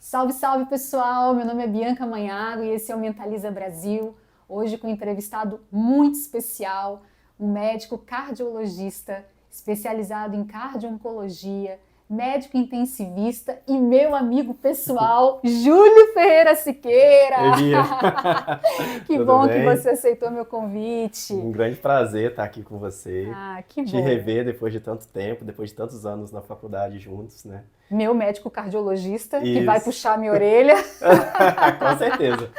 Salve, salve pessoal! Meu nome é Bianca Manhago e esse é o Mentaliza Brasil. Hoje com um entrevistado muito especial, um médico cardiologista especializado em cardio-oncologia, médico intensivista e meu amigo pessoal, Júlio Ferreira Oi, Siqueira. Bia. Que Tudo bom que você bem? aceitou meu convite. Um grande prazer estar aqui com você, Ah, que te bom. rever depois de tanto tempo, depois de tantos anos na faculdade juntos, né? Meu médico cardiologista que vai Isso. puxar minha orelha. Com certeza.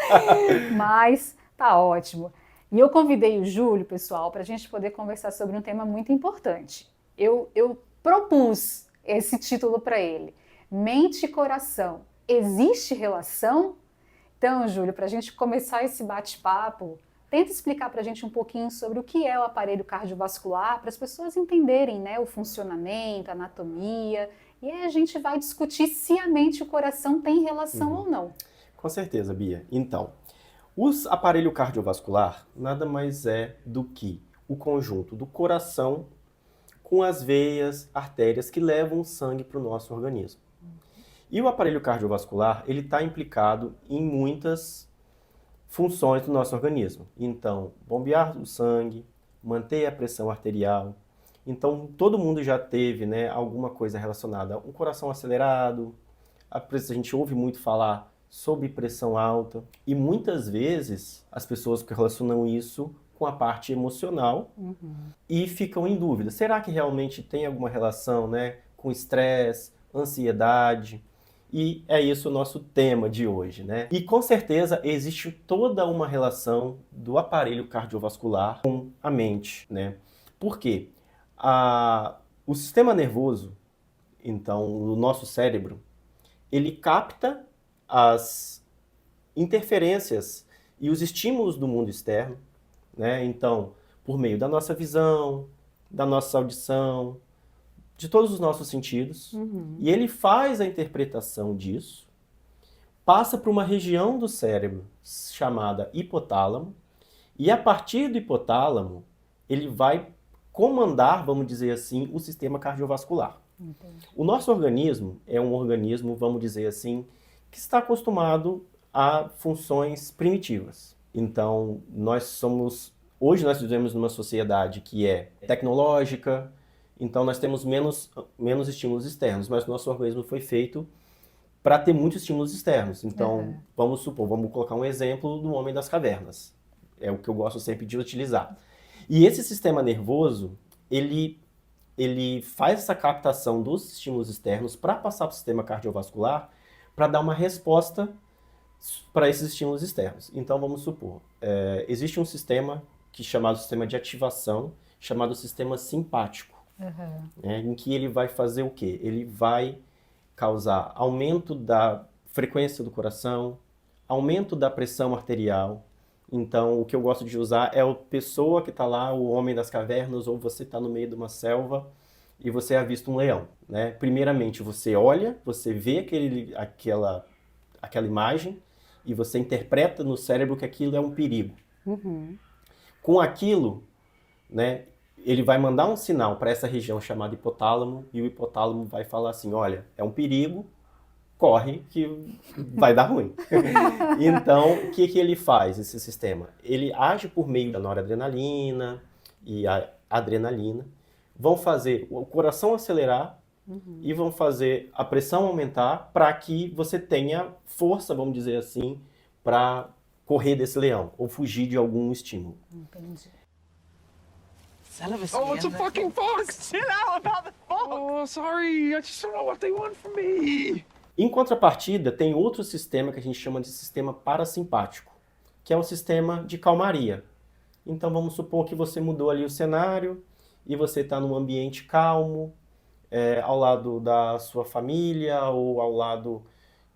Mas tá ótimo. E eu convidei o Júlio, pessoal, para a gente poder conversar sobre um tema muito importante. Eu propus esse título para ele: Mente e Coração. Existe relação? Então, Júlio, para a gente começar esse bate-papo, tenta explicar para a gente um pouquinho sobre o que é o aparelho cardiovascular, para as pessoas entenderem, né, o funcionamento, a anatomia, e aí a gente vai discutir se a mente e o coração têm relação Uhum. ou não. Com certeza, Bia. Então, o aparelho cardiovascular nada mais é do que o conjunto do coração com as veias, artérias que levam o sangue para o nosso organismo. E o aparelho cardiovascular, ele está implicado em muitas funções do nosso organismo. Então, bombear o sangue, manter a pressão arterial. Então, todo mundo já teve, né, alguma coisa relacionada a um coração acelerado. A gente ouve muito falar sobre pressão alta. E muitas vezes as pessoas relacionam isso com a parte emocional e ficam em dúvida. Será que realmente tem alguma relação, né, com estresse, ansiedade? E é isso o nosso tema de hoje, né? E com certeza existe toda uma relação do aparelho cardiovascular com a mente, né? Por quê? O sistema nervoso, então, o nosso cérebro, ele capta as interferências e os estímulos do mundo externo, né? Então, por meio da nossa visão, da nossa audição, de todos os nossos sentidos, e ele faz a interpretação disso, passa para uma região do cérebro chamada hipotálamo, e a partir do hipotálamo, ele vai comandar, vamos dizer assim, o sistema cardiovascular. Entendi. O nosso organismo é um organismo, vamos dizer assim, que está acostumado a funções primitivas. Então, hoje nós vivemos numa sociedade que é tecnológica, então nós temos menos estímulos externos, mas o nosso organismo foi feito para ter muitos estímulos externos. Então, vamos supor, vamos colocar um exemplo do homem das cavernas. É o que eu gosto sempre de utilizar. E esse sistema nervoso, ele faz essa captação dos estímulos externos para passar para o sistema cardiovascular para dar uma resposta para esses estímulos externos. Então, vamos supor, existe um sistema chamado sistema de ativação, chamado sistema simpático, né, em que ele vai fazer o quê? Ele vai causar aumento da frequência do coração, aumento da pressão arterial. Então, o que eu gosto de usar é a pessoa que está lá, o homem das cavernas, ou você está no meio de uma selva e você avista um leão, né? Primeiramente, você olha, você vê aquela imagem e você interpreta no cérebro que aquilo é um perigo. Com aquilo, né, ele vai mandar um sinal para essa região chamada hipotálamo e o hipotálamo vai falar assim, olha, é um perigo, corre que vai dar ruim. Então, o que ele faz, esse sistema? Ele age por meio da noradrenalina e a adrenalina, vão fazer o coração acelerar e vão fazer a pressão aumentar para que você tenha força, vamos dizer assim, para correr desse leão ou fugir de algum estímulo. Entendi. Oh, it's a fucking fox! Chill out about the fox! Oh, sorry. I just don't know what they want from me. Em contrapartida, tem outro sistema que a gente chama de sistema parasimpático, que é o sistema de calmaria. Então vamos supor que você mudou ali o cenário e você está num ambiente calmo, ao lado da sua família ou ao lado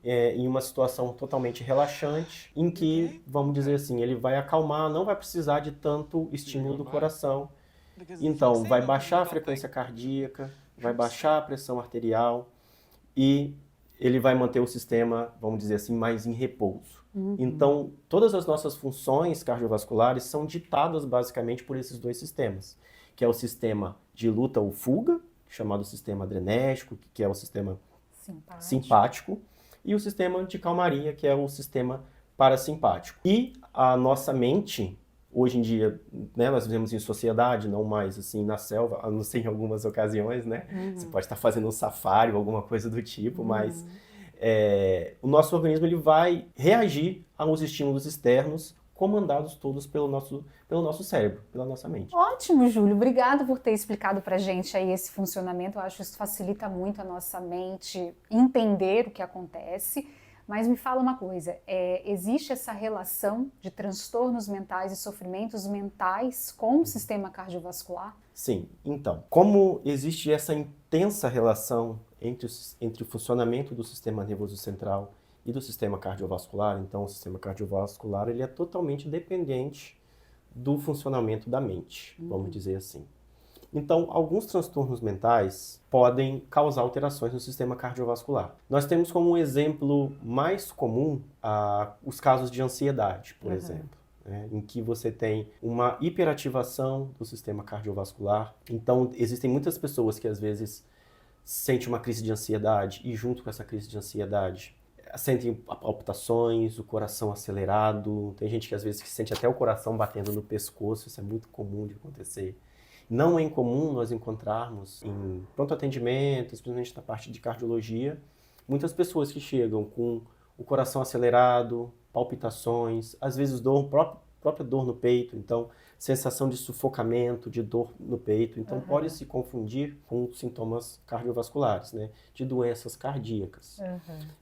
em uma situação totalmente relaxante, em que, vamos dizer assim, ele vai acalmar, não vai precisar de tanto estímulo do coração. Então, vai baixar a frequência cardíaca, vai baixar a pressão arterial e ele vai manter o sistema, vamos dizer assim, mais em repouso. Então, todas as nossas funções cardiovasculares são ditadas basicamente por esses dois sistemas, que é o sistema de luta ou fuga, chamado sistema adrenérgico, que é o sistema simpático, e o sistema de calmaria, que é o sistema parasimpático. E a nossa mente, hoje em dia, né, nós vivemos em sociedade, não mais assim na selva, a não ser em algumas ocasiões, né? Você pode estar fazendo um safari ou alguma coisa do tipo, mas o nosso organismo ele vai reagir aos estímulos externos, comandados todos pelo nosso cérebro, pela nossa mente. Ótimo, Júlio. Obrigado por ter explicado pra gente aí esse funcionamento. Eu acho que isso facilita muito a nossa mente entender o que acontece. Mas me fala uma coisa, existe essa relação de transtornos mentais e sofrimentos mentais com o sistema cardiovascular? Sim, então, como existe essa intensa relação entre o funcionamento do sistema nervoso central e do sistema cardiovascular, então o sistema cardiovascular ele é totalmente dependente do funcionamento da mente, vamos dizer assim. Então, alguns transtornos mentais podem causar alterações no sistema cardiovascular. Nós temos como um exemplo mais comum os casos de ansiedade, por exemplo, né, em que você tem uma hiperativação do sistema cardiovascular. Então, existem muitas pessoas que às vezes sentem uma crise de ansiedade e junto com essa crise de ansiedade sentem palpitações, o coração acelerado. Tem gente que às vezes sente até o coração batendo no pescoço, isso é muito comum de acontecer. Não é incomum nós encontrarmos em pronto atendimento, especialmente na parte de cardiologia, muitas pessoas que chegam com o coração acelerado, palpitações, às vezes própria dor no peito, então sensação de sufocamento, de dor no peito. Então pode se confundir com sintomas cardiovasculares, né, de doenças cardíacas.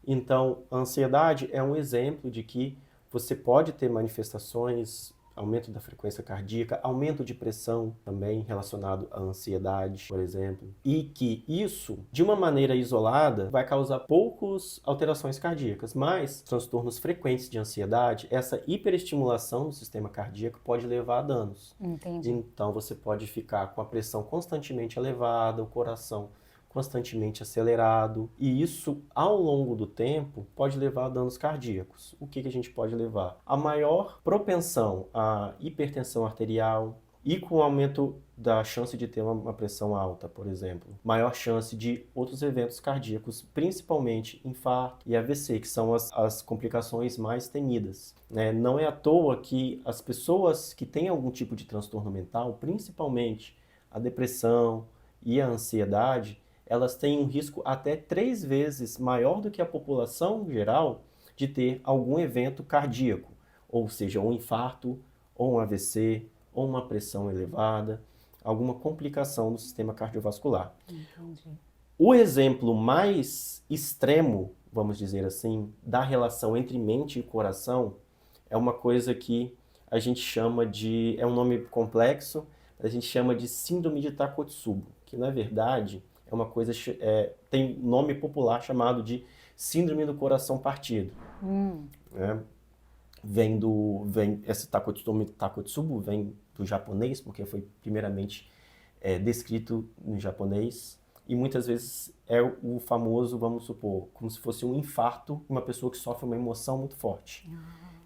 Então a ansiedade é um exemplo de que você pode ter manifestações, aumento da frequência cardíaca, aumento de pressão também relacionado à ansiedade, por exemplo, e que isso, de uma maneira isolada, vai causar poucas alterações cardíacas, mas transtornos frequentes de ansiedade, essa hiperestimulação do sistema cardíaco pode levar a danos. Entendi. Então você pode ficar com a pressão constantemente elevada, o coração constantemente acelerado, e isso, ao longo do tempo, pode levar a danos cardíacos. O que a gente pode levar? A maior propensão à hipertensão arterial e com o aumento da chance de ter uma pressão alta, por exemplo. Maior chance de outros eventos cardíacos, principalmente infarto e AVC, que são as complicações mais temidas, né? Não é à toa que as pessoas que têm algum tipo de transtorno mental, principalmente a depressão e a ansiedade, elas têm um risco até 3 vezes maior do que a população geral de ter algum evento cardíaco, ou seja, um infarto, ou um AVC, ou uma pressão elevada, alguma complicação do sistema cardiovascular. Entendi. O exemplo mais extremo, vamos dizer assim, da relação entre mente e coração é uma coisa que a gente chama de, é um nome complexo, a gente chama de síndrome de Takotsubo, que na verdade é uma coisa, tem um nome popular chamado de síndrome do coração partido. Né? Esse Takotsubo vem do japonês, porque foi primeiramente descrito no japonês, e muitas vezes é o famoso, vamos supor, como se fosse um infarto, uma pessoa que sofre uma emoção muito forte.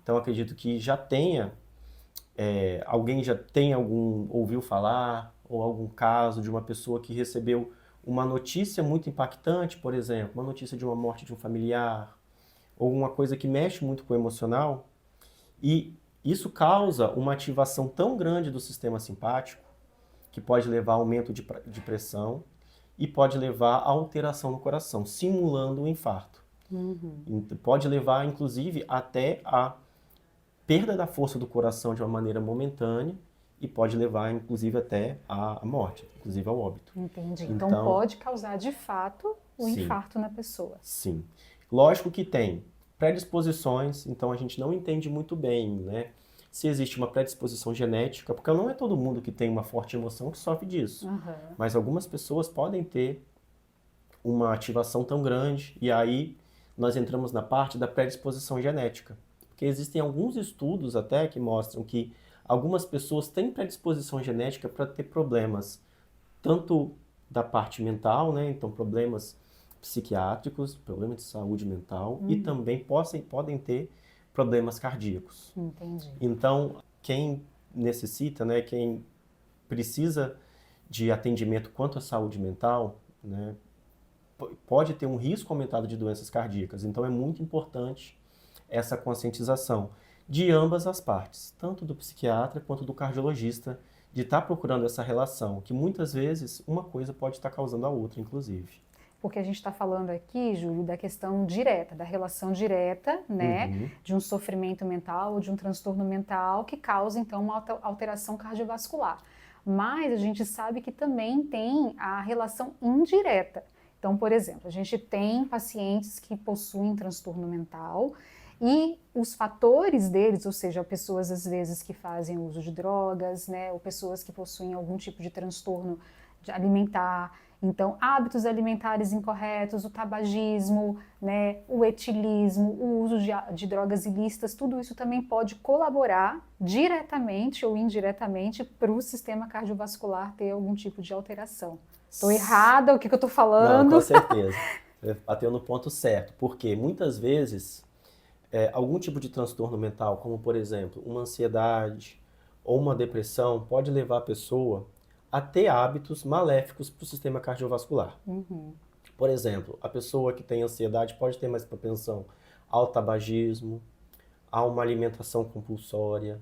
Então acredito que já tenha, alguém já tem ouviu falar, ou algum caso de uma pessoa que recebeu uma notícia muito impactante, por exemplo, uma notícia de uma morte de um familiar, ou uma coisa que mexe muito com o emocional, e isso causa uma ativação tão grande do sistema simpático, que pode levar a aumento de pressão e pode levar a alteração no coração, simulando um infarto. Pode levar, inclusive, até a perda da força do coração de uma maneira momentânea, e pode levar, inclusive, até a morte, inclusive ao óbito. Entendi. Então pode causar, de fato, o infarto na pessoa. Sim. Lógico que tem predisposições, então a gente não entende muito bem, né? Se existe uma predisposição genética, porque não é todo mundo que tem uma forte emoção que sofre disso. Mas algumas pessoas podem ter uma ativação tão grande, e aí nós entramos na parte da predisposição genética. Porque existem alguns estudos até que mostram que algumas pessoas têm predisposição genética para ter problemas, tanto da parte mental, né? Então problemas psiquiátricos, problemas de saúde mental, e também podem ter problemas cardíacos. Entendi. Então, quem necessita, né, quem precisa de atendimento quanto à saúde mental, né, pode ter um risco aumentado de doenças cardíacas. Então é muito importante essa conscientização de ambas as partes, tanto do psiquiatra quanto do cardiologista, de estar procurando essa relação, que muitas vezes uma coisa pode estar causando a outra, inclusive. Porque a gente está falando aqui, Júlio, da questão direta, da relação direta, né, de um sofrimento mental ou de um transtorno mental que causa, então, uma alteração cardiovascular. Mas a gente sabe que também tem a relação indireta. Então, por exemplo, a gente tem pacientes que possuem transtorno mental e os fatores deles, ou seja, pessoas às vezes que fazem uso de drogas, né, ou pessoas que possuem algum tipo de transtorno alimentar, então hábitos alimentares incorretos, o tabagismo, né, o etilismo, o uso de drogas ilícitas, tudo isso também pode colaborar diretamente ou indiretamente para o sistema cardiovascular ter algum tipo de alteração. Estou errada? O que eu estou falando? Não, com certeza. Você bateu no ponto certo, porque muitas vezes algum tipo de transtorno mental, como por exemplo uma ansiedade ou uma depressão, pode levar a pessoa a ter hábitos maléficos para o sistema cardiovascular. Por exemplo, a pessoa que tem ansiedade pode ter mais propensão ao tabagismo, a uma alimentação compulsória,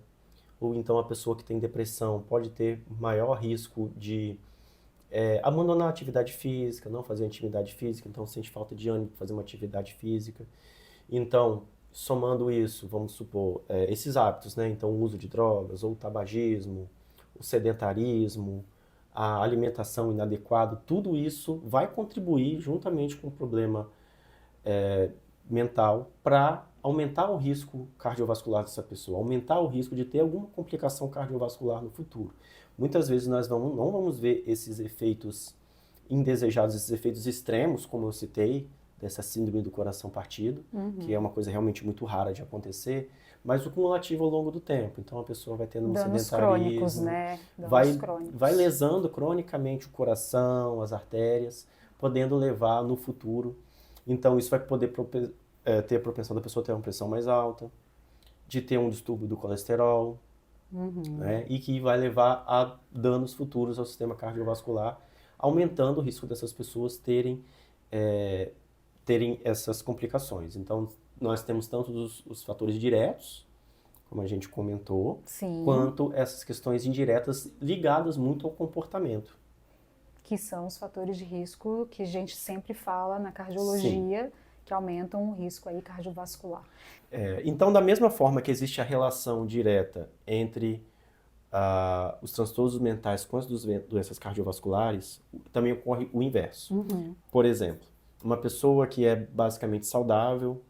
ou então a pessoa que tem depressão pode ter maior risco de abandonar a atividade física, não fazer atividade física, então sente falta de ânimo para fazer uma atividade física. Então, somando isso, vamos supor, esses hábitos, né? Então, o uso de drogas, ou o tabagismo, o sedentarismo, a alimentação inadequada, tudo isso vai contribuir juntamente com o problema mental para aumentar o risco cardiovascular dessa pessoa, aumentar o risco de ter alguma complicação cardiovascular no futuro. Muitas vezes nós não vamos ver esses efeitos indesejados, esses efeitos extremos, como eu citei, dessa síndrome do coração partido, que é uma coisa realmente muito rara de acontecer, mas o cumulativo ao longo do tempo. Então a pessoa vai tendo um danos sedentarismo, crônicos, né? vai lesando cronicamente o coração, as artérias, podendo levar no futuro. Então isso vai poder ter a propensão da pessoa ter uma pressão mais alta, de ter um distúrbio do colesterol, né? E que vai levar a danos futuros ao sistema cardiovascular, aumentando o risco dessas pessoas terem essas complicações. Então, nós temos tanto os fatores diretos, como a gente comentou, quanto essas questões indiretas ligadas muito ao comportamento. Que são os fatores de risco que a gente sempre fala na cardiologia, que aumentam o risco aí cardiovascular. Então, da mesma forma que existe a relação direta entre os transtornos mentais com as doenças cardiovasculares, também ocorre o inverso. Por exemplo, uma pessoa que é basicamente saudável,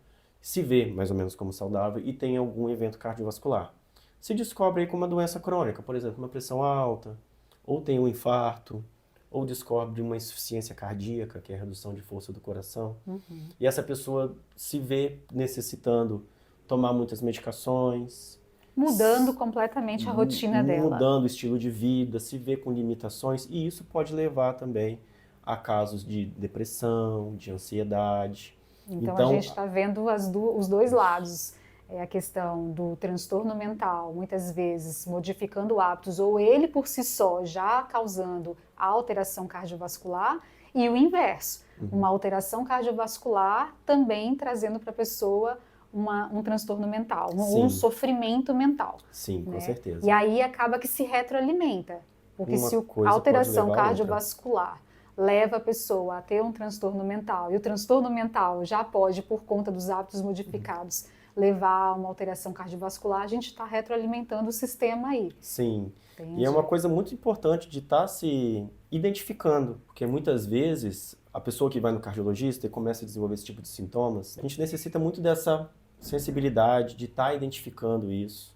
se vê mais ou menos como saudável e tem algum evento cardiovascular. Se descobre aí com uma doença crônica, por exemplo, uma pressão alta, ou tem um infarto, ou descobre uma insuficiência cardíaca, que é a redução de força do coração, e essa pessoa se vê necessitando tomar muitas medicações, mudando completamente a rotina dela. Mudando o estilo de vida, se vê com limitações, e isso pode levar também a casos de depressão, de ansiedade. Então a gente está vendo os dois lados. A questão do transtorno mental, muitas vezes modificando hábitos, ou ele por si só já causando a alteração cardiovascular, e o inverso, uma alteração cardiovascular também trazendo para a pessoa um transtorno mental, um sofrimento mental. Sim, com certeza. E aí acaba que se retroalimenta, porque se a alteração cardiovascular leva a pessoa a ter um transtorno mental, e o transtorno mental já pode, por conta dos hábitos modificados, levar a uma alteração cardiovascular, a gente está retroalimentando o sistema aí. Sim, e é uma coisa muito importante de estar se identificando, porque muitas vezes a pessoa que vai no cardiologista e começa a desenvolver esse tipo de sintomas, a gente necessita muito dessa sensibilidade de estar identificando isso,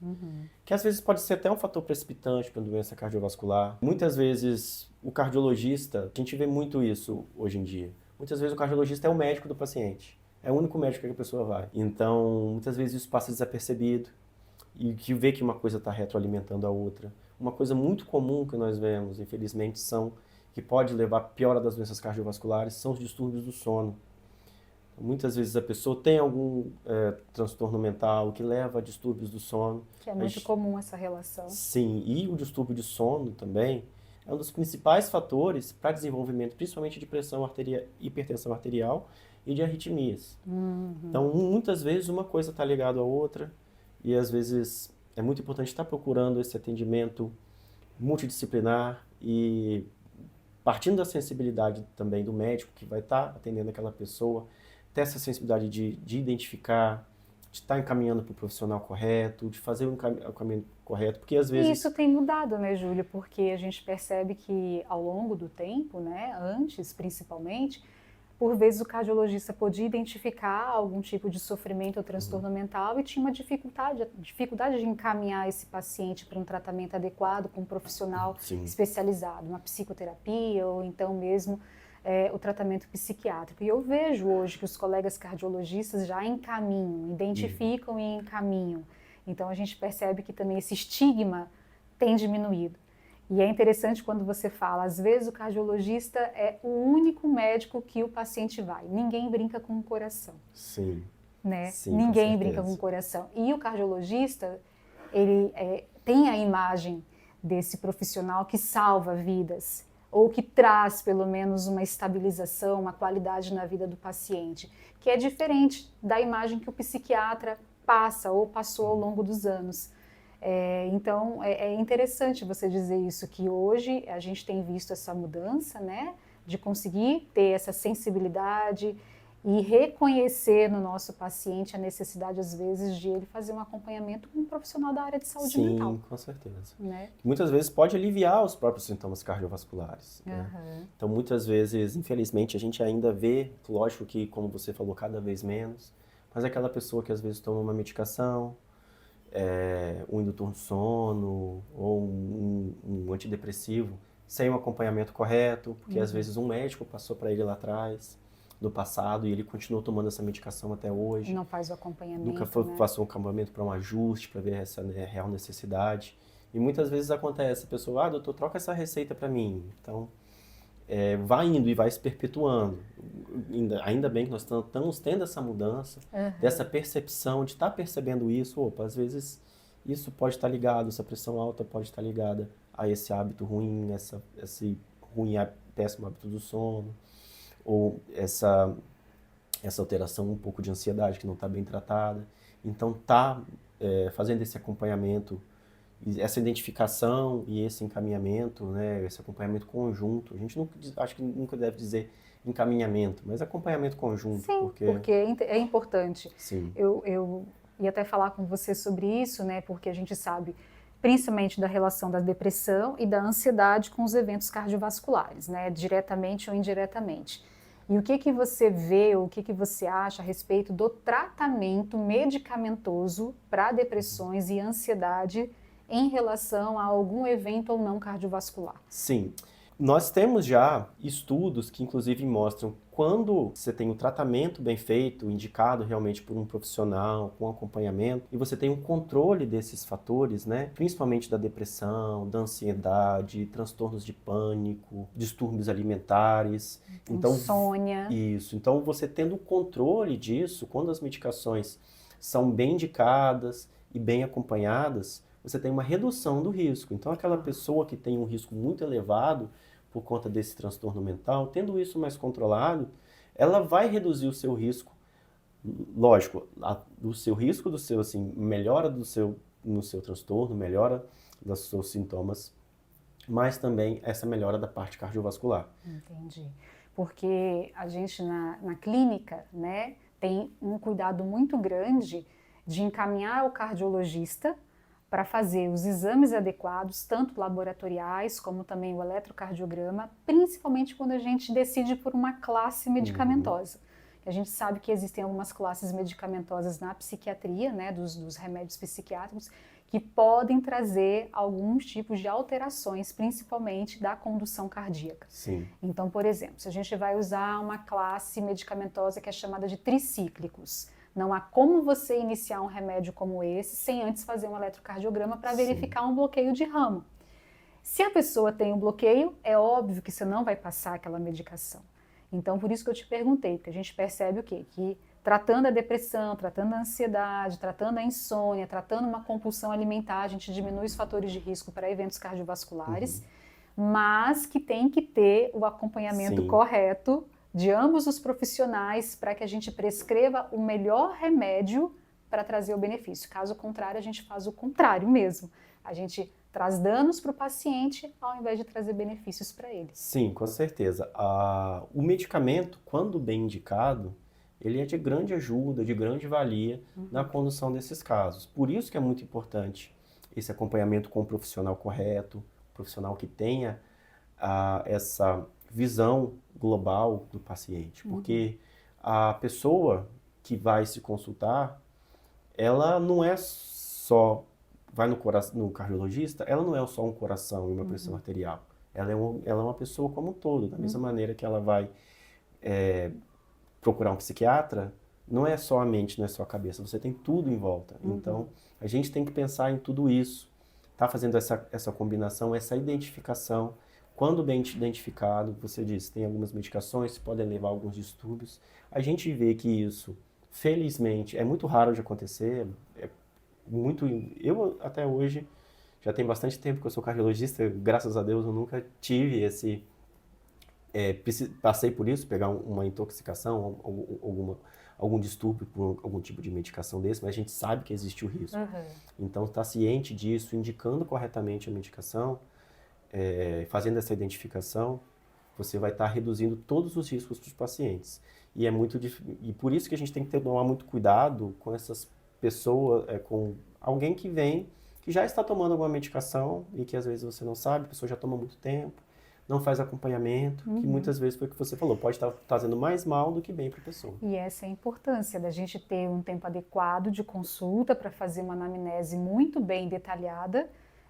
que às vezes pode ser até um fator precipitante para a doença cardiovascular. Muitas vezes o cardiologista, a gente vê muito isso hoje em dia, muitas vezes o cardiologista é o médico do paciente. É o único médico que a pessoa vai. Então, muitas vezes isso passa desapercebido e que vê que uma coisa está retroalimentando a outra. Uma coisa muito comum que nós vemos, infelizmente, que pode levar à piora das doenças cardiovasculares, são os distúrbios do sono. Muitas vezes a pessoa tem algum transtorno mental que leva a distúrbios do sono. Que é muito comum essa relação. Sim, e o distúrbio de sono também é um dos principais fatores para desenvolvimento, principalmente de hipertensão arterial e de arritmias. Então, muitas vezes uma coisa está ligada à outra e às vezes é muito importante estar procurando esse atendimento multidisciplinar e partindo da sensibilidade também do médico que vai estar atendendo aquela pessoa, ter essa sensibilidade de identificar, de estar encaminhando para o profissional correto, de fazer o caminho correto, porque às vezes... E isso tem mudado, né, Júlia? Porque a gente percebe que ao longo do tempo, né, antes principalmente, por vezes o cardiologista podia identificar algum tipo de sofrimento ou transtorno mental e tinha uma dificuldade de encaminhar esse paciente para um tratamento adequado com um profissional especializado, uma psicoterapia ou então mesmo o tratamento psiquiátrico. E eu vejo hoje que os colegas cardiologistas já encaminham, identificam e encaminham. Então a gente percebe que também esse estigma tem diminuído. E é interessante quando você fala, às vezes o cardiologista é o único médico que o paciente vai. Ninguém brinca com o coração. Sim. Né? Sim, Ninguém brinca com o coração. E o cardiologista, ele tem a imagem desse profissional que salva vidas, ou que traz pelo menos uma estabilização, uma qualidade na vida do paciente, que é diferente da imagem que o psiquiatra passa ou passou ao longo dos anos. Então, é interessante você dizer isso, que hoje a gente tem visto essa mudança, né, de conseguir ter essa sensibilidade e reconhecer no nosso paciente a necessidade, às vezes, de ele fazer um acompanhamento com um profissional da área de saúde mental. Sim, com certeza. Né? Muitas vezes pode aliviar os próprios sintomas cardiovasculares. Né? Então, muitas vezes, infelizmente, a gente ainda vê, lógico que, como você falou, cada vez menos, mas aquela pessoa que às vezes toma uma medicação, um indutor do sono ou um antidepressivo sem um acompanhamento correto, porque às vezes um médico passou para ele lá atrás, no passado, e ele continuou tomando essa medicação até hoje. Não faz o acompanhamento, nunca né? passou um acompanhamento para um ajuste, para ver essa real necessidade. E muitas vezes acontece, a pessoa, doutor, troca essa receita para mim. Então, vai indo e vai se perpetuando. Ainda bem que nós estamos tendo essa mudança, dessa percepção, de estar percebendo isso. Opa, às vezes isso pode estar ligado, essa pressão alta pode estar ligada a esse hábito ruim, esse péssimo hábito do sono, ou essa alteração um pouco de ansiedade que não está bem tratada. Então, fazendo esse acompanhamento, essa identificação e esse encaminhamento, né, esse acompanhamento conjunto. A gente acho que nunca deve dizer encaminhamento, mas acompanhamento conjunto. Sim, porque é importante. Sim. Eu ia até falar com você sobre isso, né, porque a gente sabe principalmente da relação da depressão e da ansiedade com os eventos cardiovasculares, né, diretamente ou indiretamente. E o que você vê, ou o que você acha a respeito do tratamento medicamentoso para depressões e ansiedade em relação a algum evento ou não cardiovascular? Sim. Nós temos já estudos que inclusive mostram quando você tem um tratamento bem feito, indicado realmente por um profissional, com acompanhamento, e você tem um controle desses fatores, né, principalmente da depressão, da ansiedade, transtornos de pânico, distúrbios alimentares. Então, insônia. Isso. Então, você tendo o controle disso, quando as medicações são bem indicadas e bem acompanhadas, você tem uma redução do risco. Então, aquela pessoa que tem um risco muito elevado por conta desse transtorno mental, tendo isso mais controlado, ela vai reduzir o seu risco. Lógico, o seu risco, melhora no seu transtorno, melhora dos seus sintomas, mas também essa melhora da parte cardiovascular. Entendi. Porque a gente na clínica, né, tem um cuidado muito grande de encaminhar o cardiologista para fazer os exames adequados, tanto laboratoriais como também o eletrocardiograma, principalmente quando a gente decide por uma classe medicamentosa. A gente sabe que existem algumas classes medicamentosas na psiquiatria, né, dos remédios psiquiátricos, que podem trazer alguns tipos de alterações, principalmente da condução cardíaca. Sim. Então, por exemplo, se a gente vai usar uma classe medicamentosa que é chamada de tricíclicos, não há como você iniciar um remédio como esse sem antes fazer um eletrocardiograma para verificar um bloqueio de ramo. Se a pessoa tem um bloqueio, é óbvio que você não vai passar aquela medicação. Então, por isso que eu te perguntei, porque a gente percebe o quê? Que tratando a depressão, tratando a ansiedade, tratando a insônia, tratando uma compulsão alimentar, a gente diminui os fatores de risco para eventos cardiovasculares, mas que tem que ter o acompanhamento Sim. correto de ambos os profissionais para que a gente prescreva o melhor remédio para trazer o benefício. Caso contrário, a gente faz o contrário mesmo. A gente traz danos para o paciente ao invés de trazer benefícios para ele. Sim, com certeza. O medicamento, quando bem indicado, ele é de grande ajuda, de grande valia na condução desses casos. Por isso que é muito importante esse acompanhamento com o profissional correto, profissional que tenha essa visão global do paciente. Porque a pessoa que vai se consultar, ela não é só, vai no cardiologista, ela não é só um coração e uma pressão arterial. Ela é uma pessoa como um todo, da mesma maneira que ela vai procurar um psiquiatra, não é só a mente, não é só a cabeça, você tem tudo em volta. Então, a gente tem que pensar em tudo isso, tá fazendo essa combinação, essa identificação. Quando bem identificado, você disse, tem algumas medicações que podem levar a alguns distúrbios. A gente vê que isso, felizmente, é muito raro de acontecer. Eu, até hoje, já tem bastante tempo que eu sou cardiologista, graças a Deus eu nunca tive passei por isso, pegar uma intoxicação, algum distúrbio por algum tipo de medicação desse, mas a gente sabe que existe o risco. Então, estar ciente disso, indicando corretamente a medicação, fazendo essa identificação, você vai estar reduzindo todos os riscos dos pacientes. E por isso que a gente tem que tomar muito cuidado com essas pessoas, com alguém que vem, que já está tomando alguma medicação e que às vezes você não sabe, a pessoa já toma muito tempo, não faz acompanhamento, que muitas vezes foi o que você falou, pode estar fazendo mais mal do que bem para a pessoa. E essa é a importância da gente ter um tempo adequado de consulta para fazer uma anamnese muito bem detalhada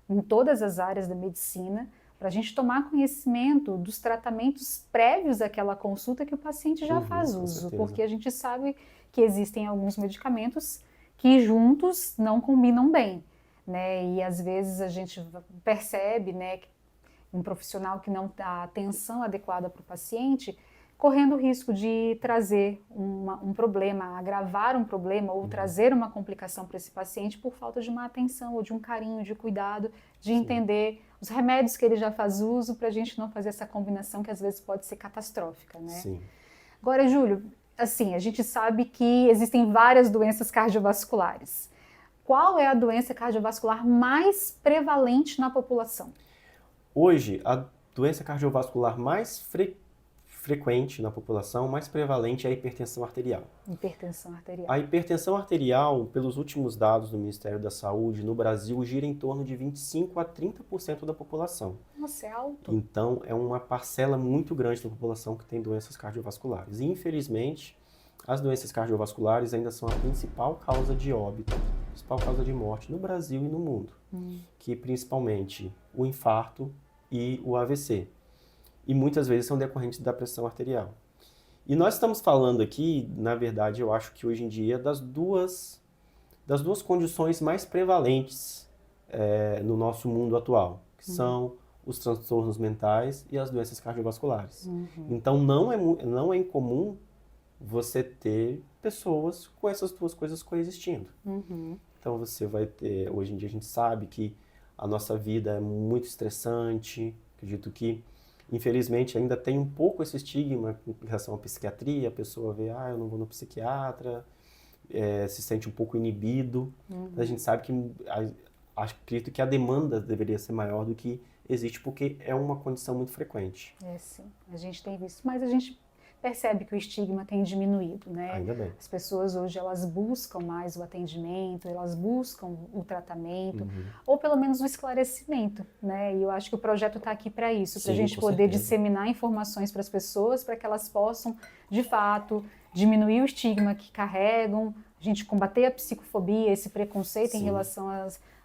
em todas as áreas da medicina, para a gente tomar conhecimento dos tratamentos prévios àquela consulta que o paciente já faz uso, porque a gente sabe que existem alguns medicamentos que juntos não combinam bem, né? E às vezes a gente percebe, né, que um profissional que não dá atenção adequada para o paciente, correndo o risco de trazer um problema, agravar um problema ou trazer uma complicação para esse paciente por falta de uma atenção ou de um carinho, de cuidado, de entender os remédios que ele já faz uso para a gente não fazer essa combinação que às vezes pode ser catastrófica, né? Sim. Agora, Júlio, assim, a gente sabe que existem várias doenças cardiovasculares. Qual é a doença cardiovascular mais prevalente na população? Hoje, a doença cardiovascular mais frequente na população, mais prevalente é a hipertensão arterial. Hipertensão arterial. A hipertensão arterial, pelos últimos dados do Ministério da Saúde, no Brasil, gira em torno de 25% a 30% da população. Nossa, é alto. Então, é uma parcela muito grande da população que tem doenças cardiovasculares. E, infelizmente, as doenças cardiovasculares ainda são a principal causa de óbito, a principal causa de morte no Brasil e no mundo, que principalmente o infarto e o AVC. E muitas vezes são decorrentes da pressão arterial. E nós estamos falando aqui, na verdade, eu acho que hoje em dia, das duas condições mais prevalentes no nosso mundo atual, que são os transtornos mentais e as doenças cardiovasculares. Então, não é incomum você ter pessoas com essas duas coisas coexistindo. Então, você vai ter, hoje em dia a gente sabe que a nossa vida é muito estressante, acredito que, infelizmente, ainda tem um pouco esse estigma em relação à psiquiatria, a pessoa vê, eu não vou no psiquiatra, se sente um pouco inibido. A gente sabe que, acredito que a demanda deveria ser maior do que existe, porque é uma condição muito frequente. Sim, a gente tem visto, mas a gente percebe que o estigma tem diminuído, né? Ainda bem. As pessoas hoje, elas buscam mais o atendimento, elas buscam o tratamento, ou pelo menos o esclarecimento, né? E eu acho que o projeto está aqui para isso, para a gente poder disseminar informações para as pessoas, para que elas possam, de fato, diminuir o estigma que carregam, a gente combater a psicofobia, esse preconceito em relação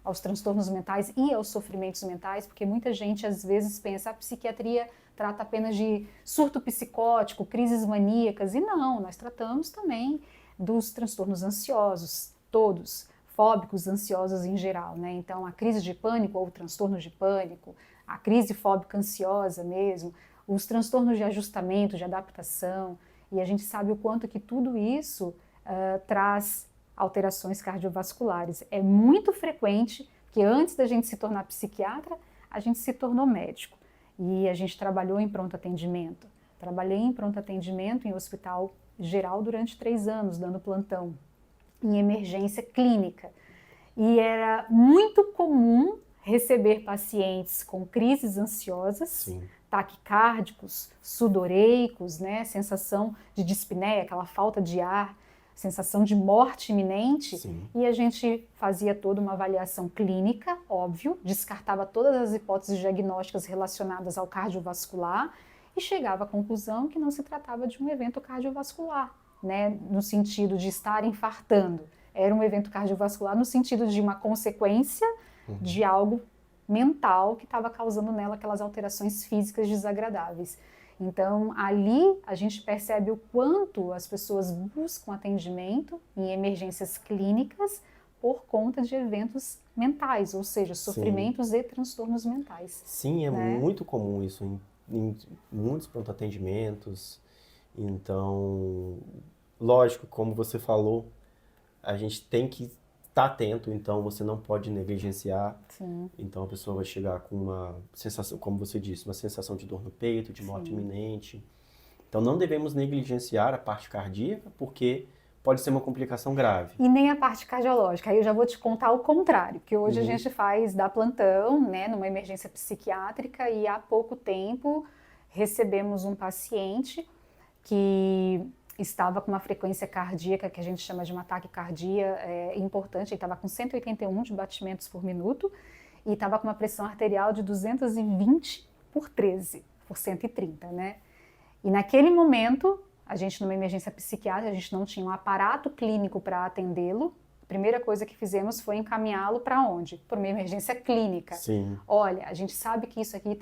aos transtornos mentais e aos sofrimentos mentais, porque muita gente às vezes pensa a psiquiatria trata apenas de surto psicótico, crises maníacas, e não, nós tratamos também dos transtornos ansiosos, todos, fóbicos, ansiosos em geral, né? Então, a crise de pânico ou transtorno de pânico, a crise fóbica ansiosa mesmo, os transtornos de ajustamento, de adaptação, e a gente sabe o quanto que tudo isso traz alterações cardiovasculares. É muito frequente que antes da gente se tornar psiquiatra, a gente se tornou médico. e a gente trabalhou em pronto atendimento. Trabalhei em pronto atendimento em hospital geral durante 3 anos, dando plantão, em emergência clínica. E era muito comum receber pacientes com crises ansiosas, Sim. taquicárdicos, sudoreicos, né, sensação de dispneia, aquela falta de ar, sensação de morte iminente. Sim. E a gente fazia toda uma avaliação clínica, óbvio, descartava todas as hipóteses diagnósticas relacionadas ao cardiovascular e chegava à conclusão que não se tratava de um evento cardiovascular, né, no sentido de estar infartando. Era um evento cardiovascular no sentido de uma consequência de algo mental que estava causando nela aquelas alterações físicas desagradáveis. Então, ali a gente percebe o quanto as pessoas buscam atendimento em emergências clínicas por conta de eventos mentais, ou seja, sofrimentos e transtornos mentais. Sim, é né? muito comum isso em muitos pronto-atendimentos. Então, lógico, como você falou, a gente tem que estar atento, então você não pode negligenciar. Sim. Então a pessoa vai chegar com uma sensação, como você disse, uma sensação de dor no peito, de morte iminente. Então não devemos negligenciar a parte cardíaca, porque pode ser uma complicação grave. E nem a parte cardiológica. Aí eu já vou te contar o contrário, que hoje a gente dá plantão, né, numa emergência psiquiátrica, e há pouco tempo recebemos um paciente que estava com uma frequência cardíaca que a gente chama de uma taquicardia importante. Ele estava com 181 de batimentos por minuto e estava com uma pressão arterial de 220 por 13, por 130, né? E naquele momento, a gente numa emergência psiquiátrica, a gente não tinha um aparato clínico para atendê-lo. A primeira coisa que fizemos foi encaminhá-lo para onde? Para uma emergência clínica. Sim. Olha, a gente sabe que isso aqui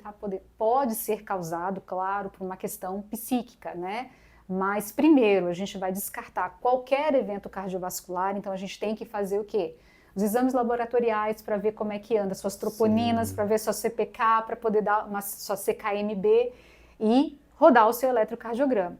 pode ser causado, claro, por uma questão psíquica, né? Mas primeiro a gente vai descartar qualquer evento cardiovascular, então a gente tem que fazer o quê? Os exames laboratoriais para ver como é que anda, suas troponinas, para ver sua CPK, para poder dar sua CKMB e rodar o seu eletrocardiograma.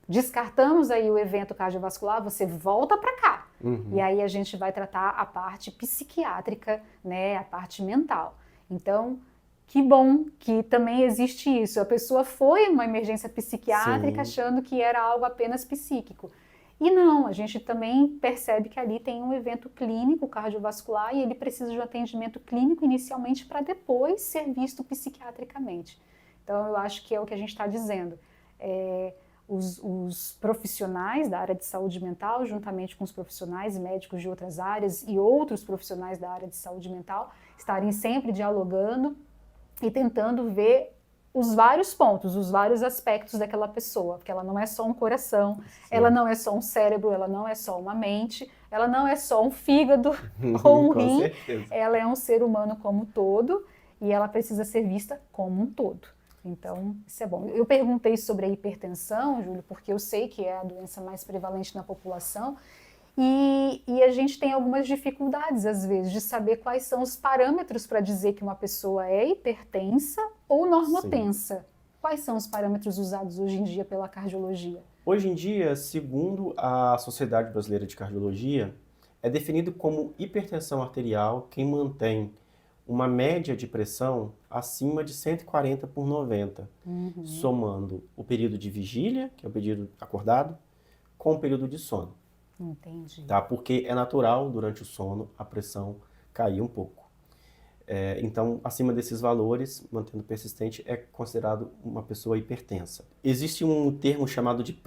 Descartamos aí o evento cardiovascular, você volta para cá. E aí a gente vai tratar a parte psiquiátrica, né, a parte mental. Então, que bom que também existe isso. A pessoa foi uma emergência psiquiátrica achando que era algo apenas psíquico. E não, a gente também percebe que ali tem um evento clínico cardiovascular e ele precisa de um atendimento clínico inicialmente para depois ser visto psiquiatricamente. Então, eu acho que é o que a gente está dizendo. Os profissionais da área de saúde mental, juntamente com os profissionais médicos de outras áreas e outros profissionais da área de saúde mental, estarem sempre dialogando e tentando ver os vários pontos, os vários aspectos daquela pessoa, porque ela não é só um coração, ela não é só um cérebro, ela não é só uma mente, ela não é só um fígado ou um rim, certeza. Ela é um ser humano como um todo e ela precisa ser vista como um todo. Então, isso é bom. Eu perguntei sobre a hipertensão, Júlio, porque eu sei que é a doença mais prevalente na população, e a gente tem algumas dificuldades, às vezes, de saber quais são os parâmetros para dizer que uma pessoa é hipertensa ou normotensa. Quais são os parâmetros usados hoje em dia pela cardiologia? Hoje em dia, segundo a Sociedade Brasileira de Cardiologia, é definido como hipertensão arterial quem mantém uma média de pressão acima de 140 por 90, somando o período de vigília, que é o período acordado, com o período de sono. Entendi. Tá? Porque é natural, durante o sono, a pressão cair um pouco. Então, acima desses valores, mantendo persistente, é considerado uma pessoa hipertensa. Existe um termo chamado de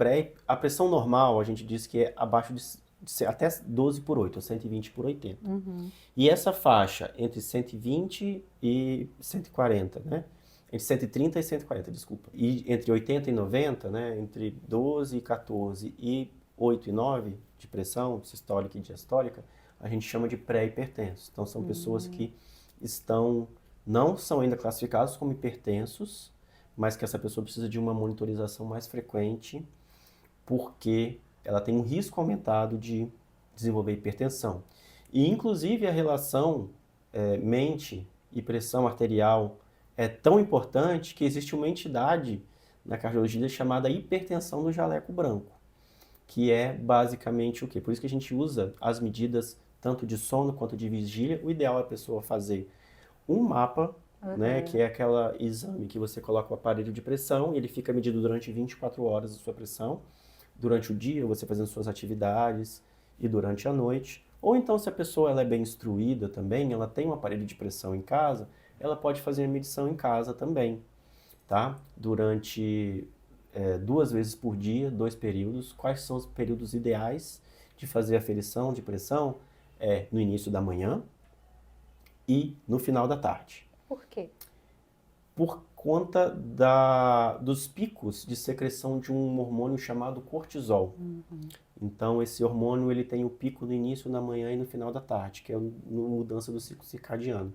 a pressão normal, a gente diz que é abaixo de até 12 por 8, ou 120 por 80. E essa faixa entre 120 e 140, né? Entre 130 e 140, desculpa. E entre 80 e 90, né? Entre 12 e 14 e 8 e 9 de pressão, sistólica e diastólica, a gente chama de pré-hipertensos. Então, são pessoas que não são ainda classificados como hipertensos, mas que essa pessoa precisa de uma monitorização mais frequente, porque ela tem um risco aumentado de desenvolver hipertensão. E, inclusive, a relação mente e pressão arterial é tão importante que existe uma entidade na cardiologia chamada hipertensão do jaleco branco, que é basicamente o quê? Por isso que a gente usa as medidas tanto de sono quanto de vigília. O ideal é a pessoa fazer um mapa né? Que é aquele exame que você coloca o aparelho de pressão e ele fica medido durante 24 horas a sua pressão. Durante o dia, você fazendo suas atividades e durante a noite. Ou então, se a pessoa ela é bem instruída também, ela tem um aparelho de pressão em casa, ela pode fazer a medição em casa também, tá? Durante 2 vezes por dia, 2 períodos. Quais são os períodos ideais de fazer a aferição de pressão? No início da manhã e no final da tarde. Por quê? Por conta dos picos de secreção de um hormônio chamado cortisol. Então, esse hormônio ele tem o pico no início, na manhã e no final da tarde, que é a mudança do ciclo circadiano.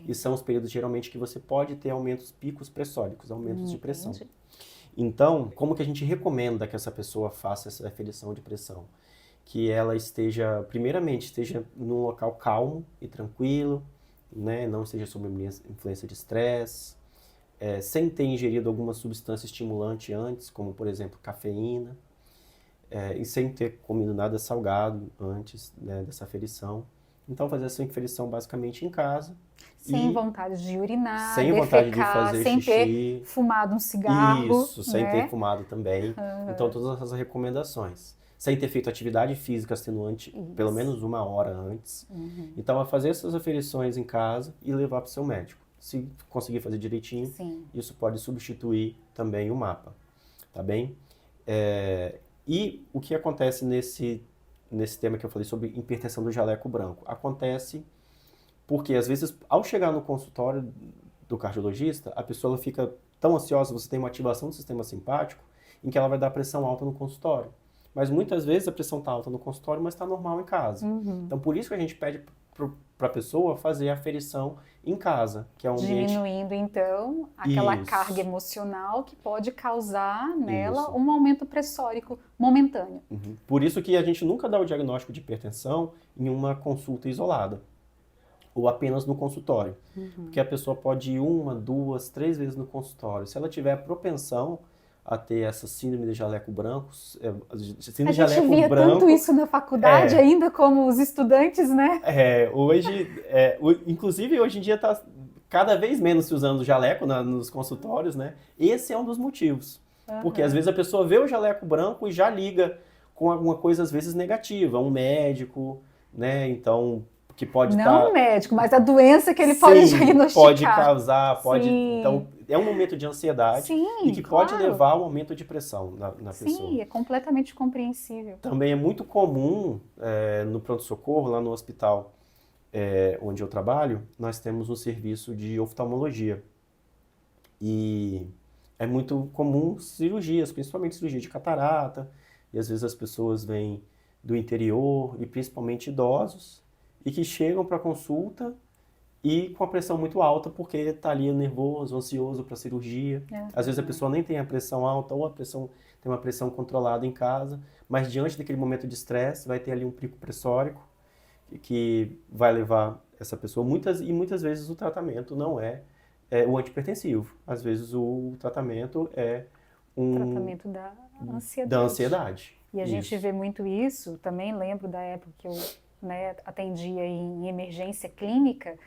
E são os períodos, geralmente, que você pode ter picos pressóricos, aumentos de pressão. Então, como que a gente recomenda que essa pessoa faça essa aferição de pressão? Que ela primeiramente, esteja num local calmo e tranquilo, né? Não esteja sob influência de estresse, sem ter ingerido alguma substância estimulante antes, como, por exemplo, cafeína, e sem ter comido nada salgado antes, né, dessa aferição. Então, fazer essa aferição basicamente em casa. Sem vontade de urinar, sem defecar, vontade de fazer sem xixi. Ter fumado um cigarro. Isso, sem ter fumado também. Então, todas essas recomendações. Sem ter feito atividade física extenuante pelo menos 1 hora antes. Então, fazer essas aferições em casa e levar para o seu médico. Se conseguir fazer direitinho, isso pode substituir também o mapa, tá bem? E o que acontece nesse tema que eu falei sobre hipertensão do jaleco branco? Acontece porque, às vezes, ao chegar no consultório do cardiologista, a pessoa ela fica tão ansiosa, você tem uma ativação do sistema simpático, em que ela vai dar pressão alta no consultório. Mas muitas vezes a pressão está alta no consultório, mas está normal em casa. Então, por isso que a gente pede para a pessoa fazer a aferição em casa, que é um ambiente... Diminuindo, então, aquela carga emocional que pode causar nela um aumento pressórico momentâneo. Por isso que a gente nunca dá o diagnóstico de hipertensão em uma consulta isolada, ou apenas no consultório. Porque a pessoa pode ir 1, 2, 3 vezes no consultório. Se ela tiver propensão a ter essa síndrome de jaleco branco, a gente via tanto isso na faculdade ainda, como os estudantes, né? Hoje, inclusive hoje em dia está cada vez menos se usando o jaleco nos consultórios, né? Esse é um dos motivos. Porque às vezes a pessoa vê o jaleco branco e já liga com alguma coisa às vezes negativa, um médico, né? Então, que pode Não o médico, mas a doença que ele pode diagnosticar. Pode causar, pode... Então, é um momento de ansiedade e que pode levar ao aumento de pressão na pessoa. Sim, é completamente compreensível. Também é muito comum, no pronto-socorro, lá no hospital onde eu trabalho, nós temos um serviço de oftalmologia. E é muito comum cirurgias, principalmente cirurgia de catarata, e às vezes as pessoas vêm do interior, e principalmente idosos, e que chegam para consulta e com a pressão muito alta porque está ali nervoso, ansioso para a cirurgia. Às vezes a pessoa nem tem a pressão alta ou tem uma pressão controlada em casa, mas diante daquele momento de estresse vai ter ali um pico pressórico que vai levar essa pessoa. Muitas vezes o tratamento não é o antihipertensivo. Às vezes o tratamento é tratamento da ansiedade. Da ansiedade. E a gente vê muito isso, também lembro da época que eu atendia em emergência clínica,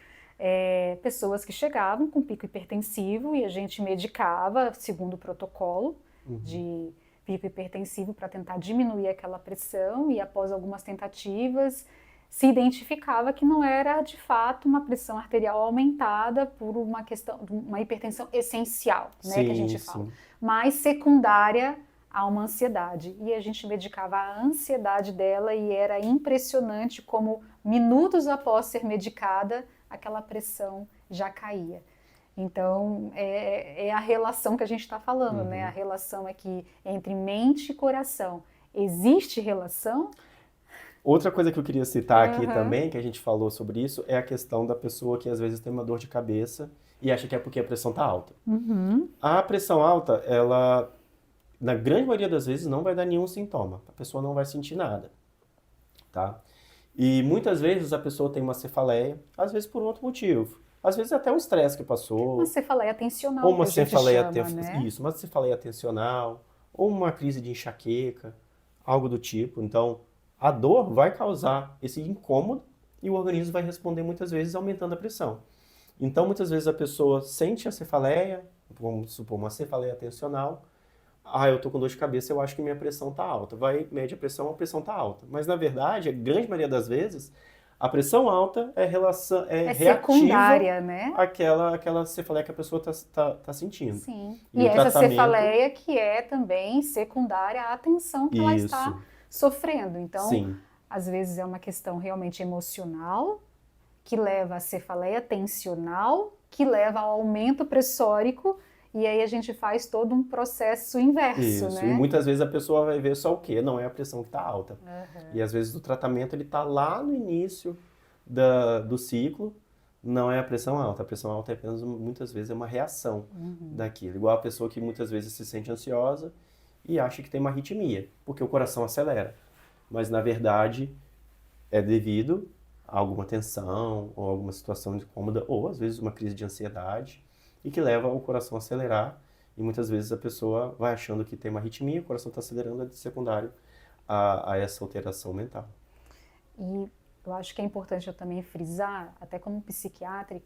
pessoas que chegavam com pico hipertensivo e a gente medicava segundo o protocolo de pico hipertensivo para tentar diminuir aquela pressão, e após algumas tentativas se identificava que não era de fato uma pressão arterial aumentada por uma questão, uma hipertensão essencial, né, que a gente fala, mas secundária a uma ansiedade. E a gente medicava a ansiedade dela e era impressionante como minutos após ser medicada, aquela pressão já caía. Então, é a relação que a gente está falando, né? A relação aqui entre mente e coração. Existe relação? Outra coisa que eu queria citar aqui também, que a gente falou sobre isso, é a questão da pessoa que às vezes tem uma dor de cabeça e acha que é porque a pressão está alta. A pressão alta, ela, na grande maioria das vezes, não vai dar nenhum sintoma. A pessoa não vai sentir nada, tá? E muitas vezes a pessoa tem uma cefaleia, às vezes por outro motivo. Às vezes até um estresse que passou. Uma cefaleia tensional, ou uma que a gente cefaleia chama, né? Isso, uma cefaleia tensional, ou uma crise de enxaqueca, algo do tipo. Então, a dor vai causar esse incômodo e o organismo vai responder muitas vezes aumentando a pressão. Então, muitas vezes a pessoa sente a cefaleia, vamos supor, uma cefaleia tensional. Eu tô com dor de cabeça, eu acho que minha pressão tá alta. Vai, mede a pressão tá alta. Mas, na verdade, a grande maioria das vezes, a pressão alta é reativa secundária, né? àquela cefaleia que a pessoa tá sentindo. Sim. E E o essa tratamento- cefaleia que é também secundária à tensão que ela está Isso. sofrendo. Então, Sim, às vezes é uma questão realmente emocional, que leva à cefaleia tensional, que leva ao aumento pressórico, e aí a gente faz todo um processo inverso, isso. né? E muitas vezes a pessoa vai ver só o quê? Não é a pressão que tá alta. Uhum. E às vezes o tratamento ele tá lá no início do ciclo, não é a pressão alta. A pressão alta é apenas, muitas vezes, é uma reação daquilo. Igual a pessoa que muitas vezes se sente ansiosa e acha que tem uma arritmia, porque o coração acelera. Mas, na verdade, é devido a alguma tensão ou alguma situação incômoda, ou às vezes uma crise de ansiedade, e que leva o coração a acelerar. E muitas vezes a pessoa vai achando que tem uma arritmia, o coração está acelerando, é secundário a essa alteração mental. E eu acho que é importante eu também frisar, até como psiquiatra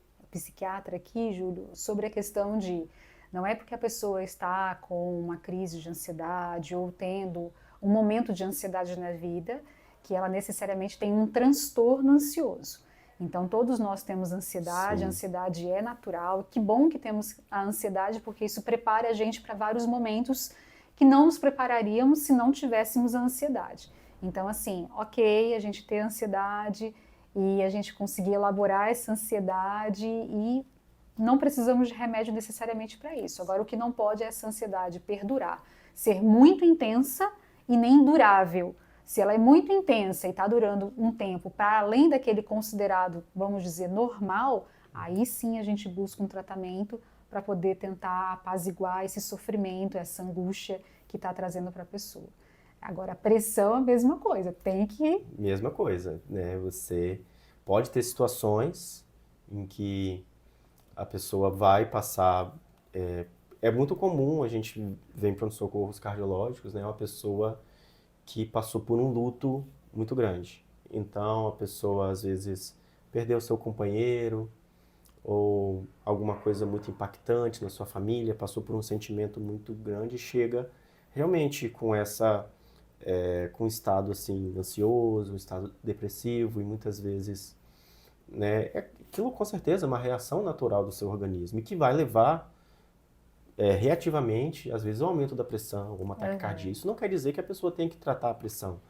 aqui, Júlio, sobre a questão de não é porque a pessoa está com uma crise de ansiedade ou tendo um momento de ansiedade na vida que ela necessariamente tem um transtorno ansioso. Então todos nós temos ansiedade, Sim. a ansiedade é natural. Que bom que temos a ansiedade, porque isso prepara a gente para vários momentos que não nos prepararíamos se não tivéssemos a ansiedade. Então, assim, ok, a gente ter ansiedade e a gente conseguir elaborar essa ansiedade e não precisamos de remédio necessariamente para isso. Agora, o que não pode é essa ansiedade perdurar, ser muito intensa e nem durável. Se ela é muito intensa e está durando um tempo para além daquele considerado, vamos dizer, normal, aí sim a gente busca um tratamento para poder tentar apaziguar esse sofrimento, essa angústia que está trazendo para a pessoa. Agora, a pressão é a mesma coisa, tem que... Mesma coisa, né? Você pode ter situações em que a pessoa vai passar... É muito comum a gente ver em pronto-socorros cardiológicos, né? Uma pessoa que passou por um luto muito grande. Então, a pessoa, às vezes, perdeu seu companheiro ou alguma coisa muito impactante na sua família, passou por um sentimento muito grande e chega realmente com com um estado assim ansioso, um estado depressivo e muitas vezes, né, aquilo com certeza é uma reação natural do seu organismo e que vai levar reativamente, às vezes, ao aumento da pressão, uma taquicardia. Isso não quer dizer que a pessoa tem que tratar a pressão,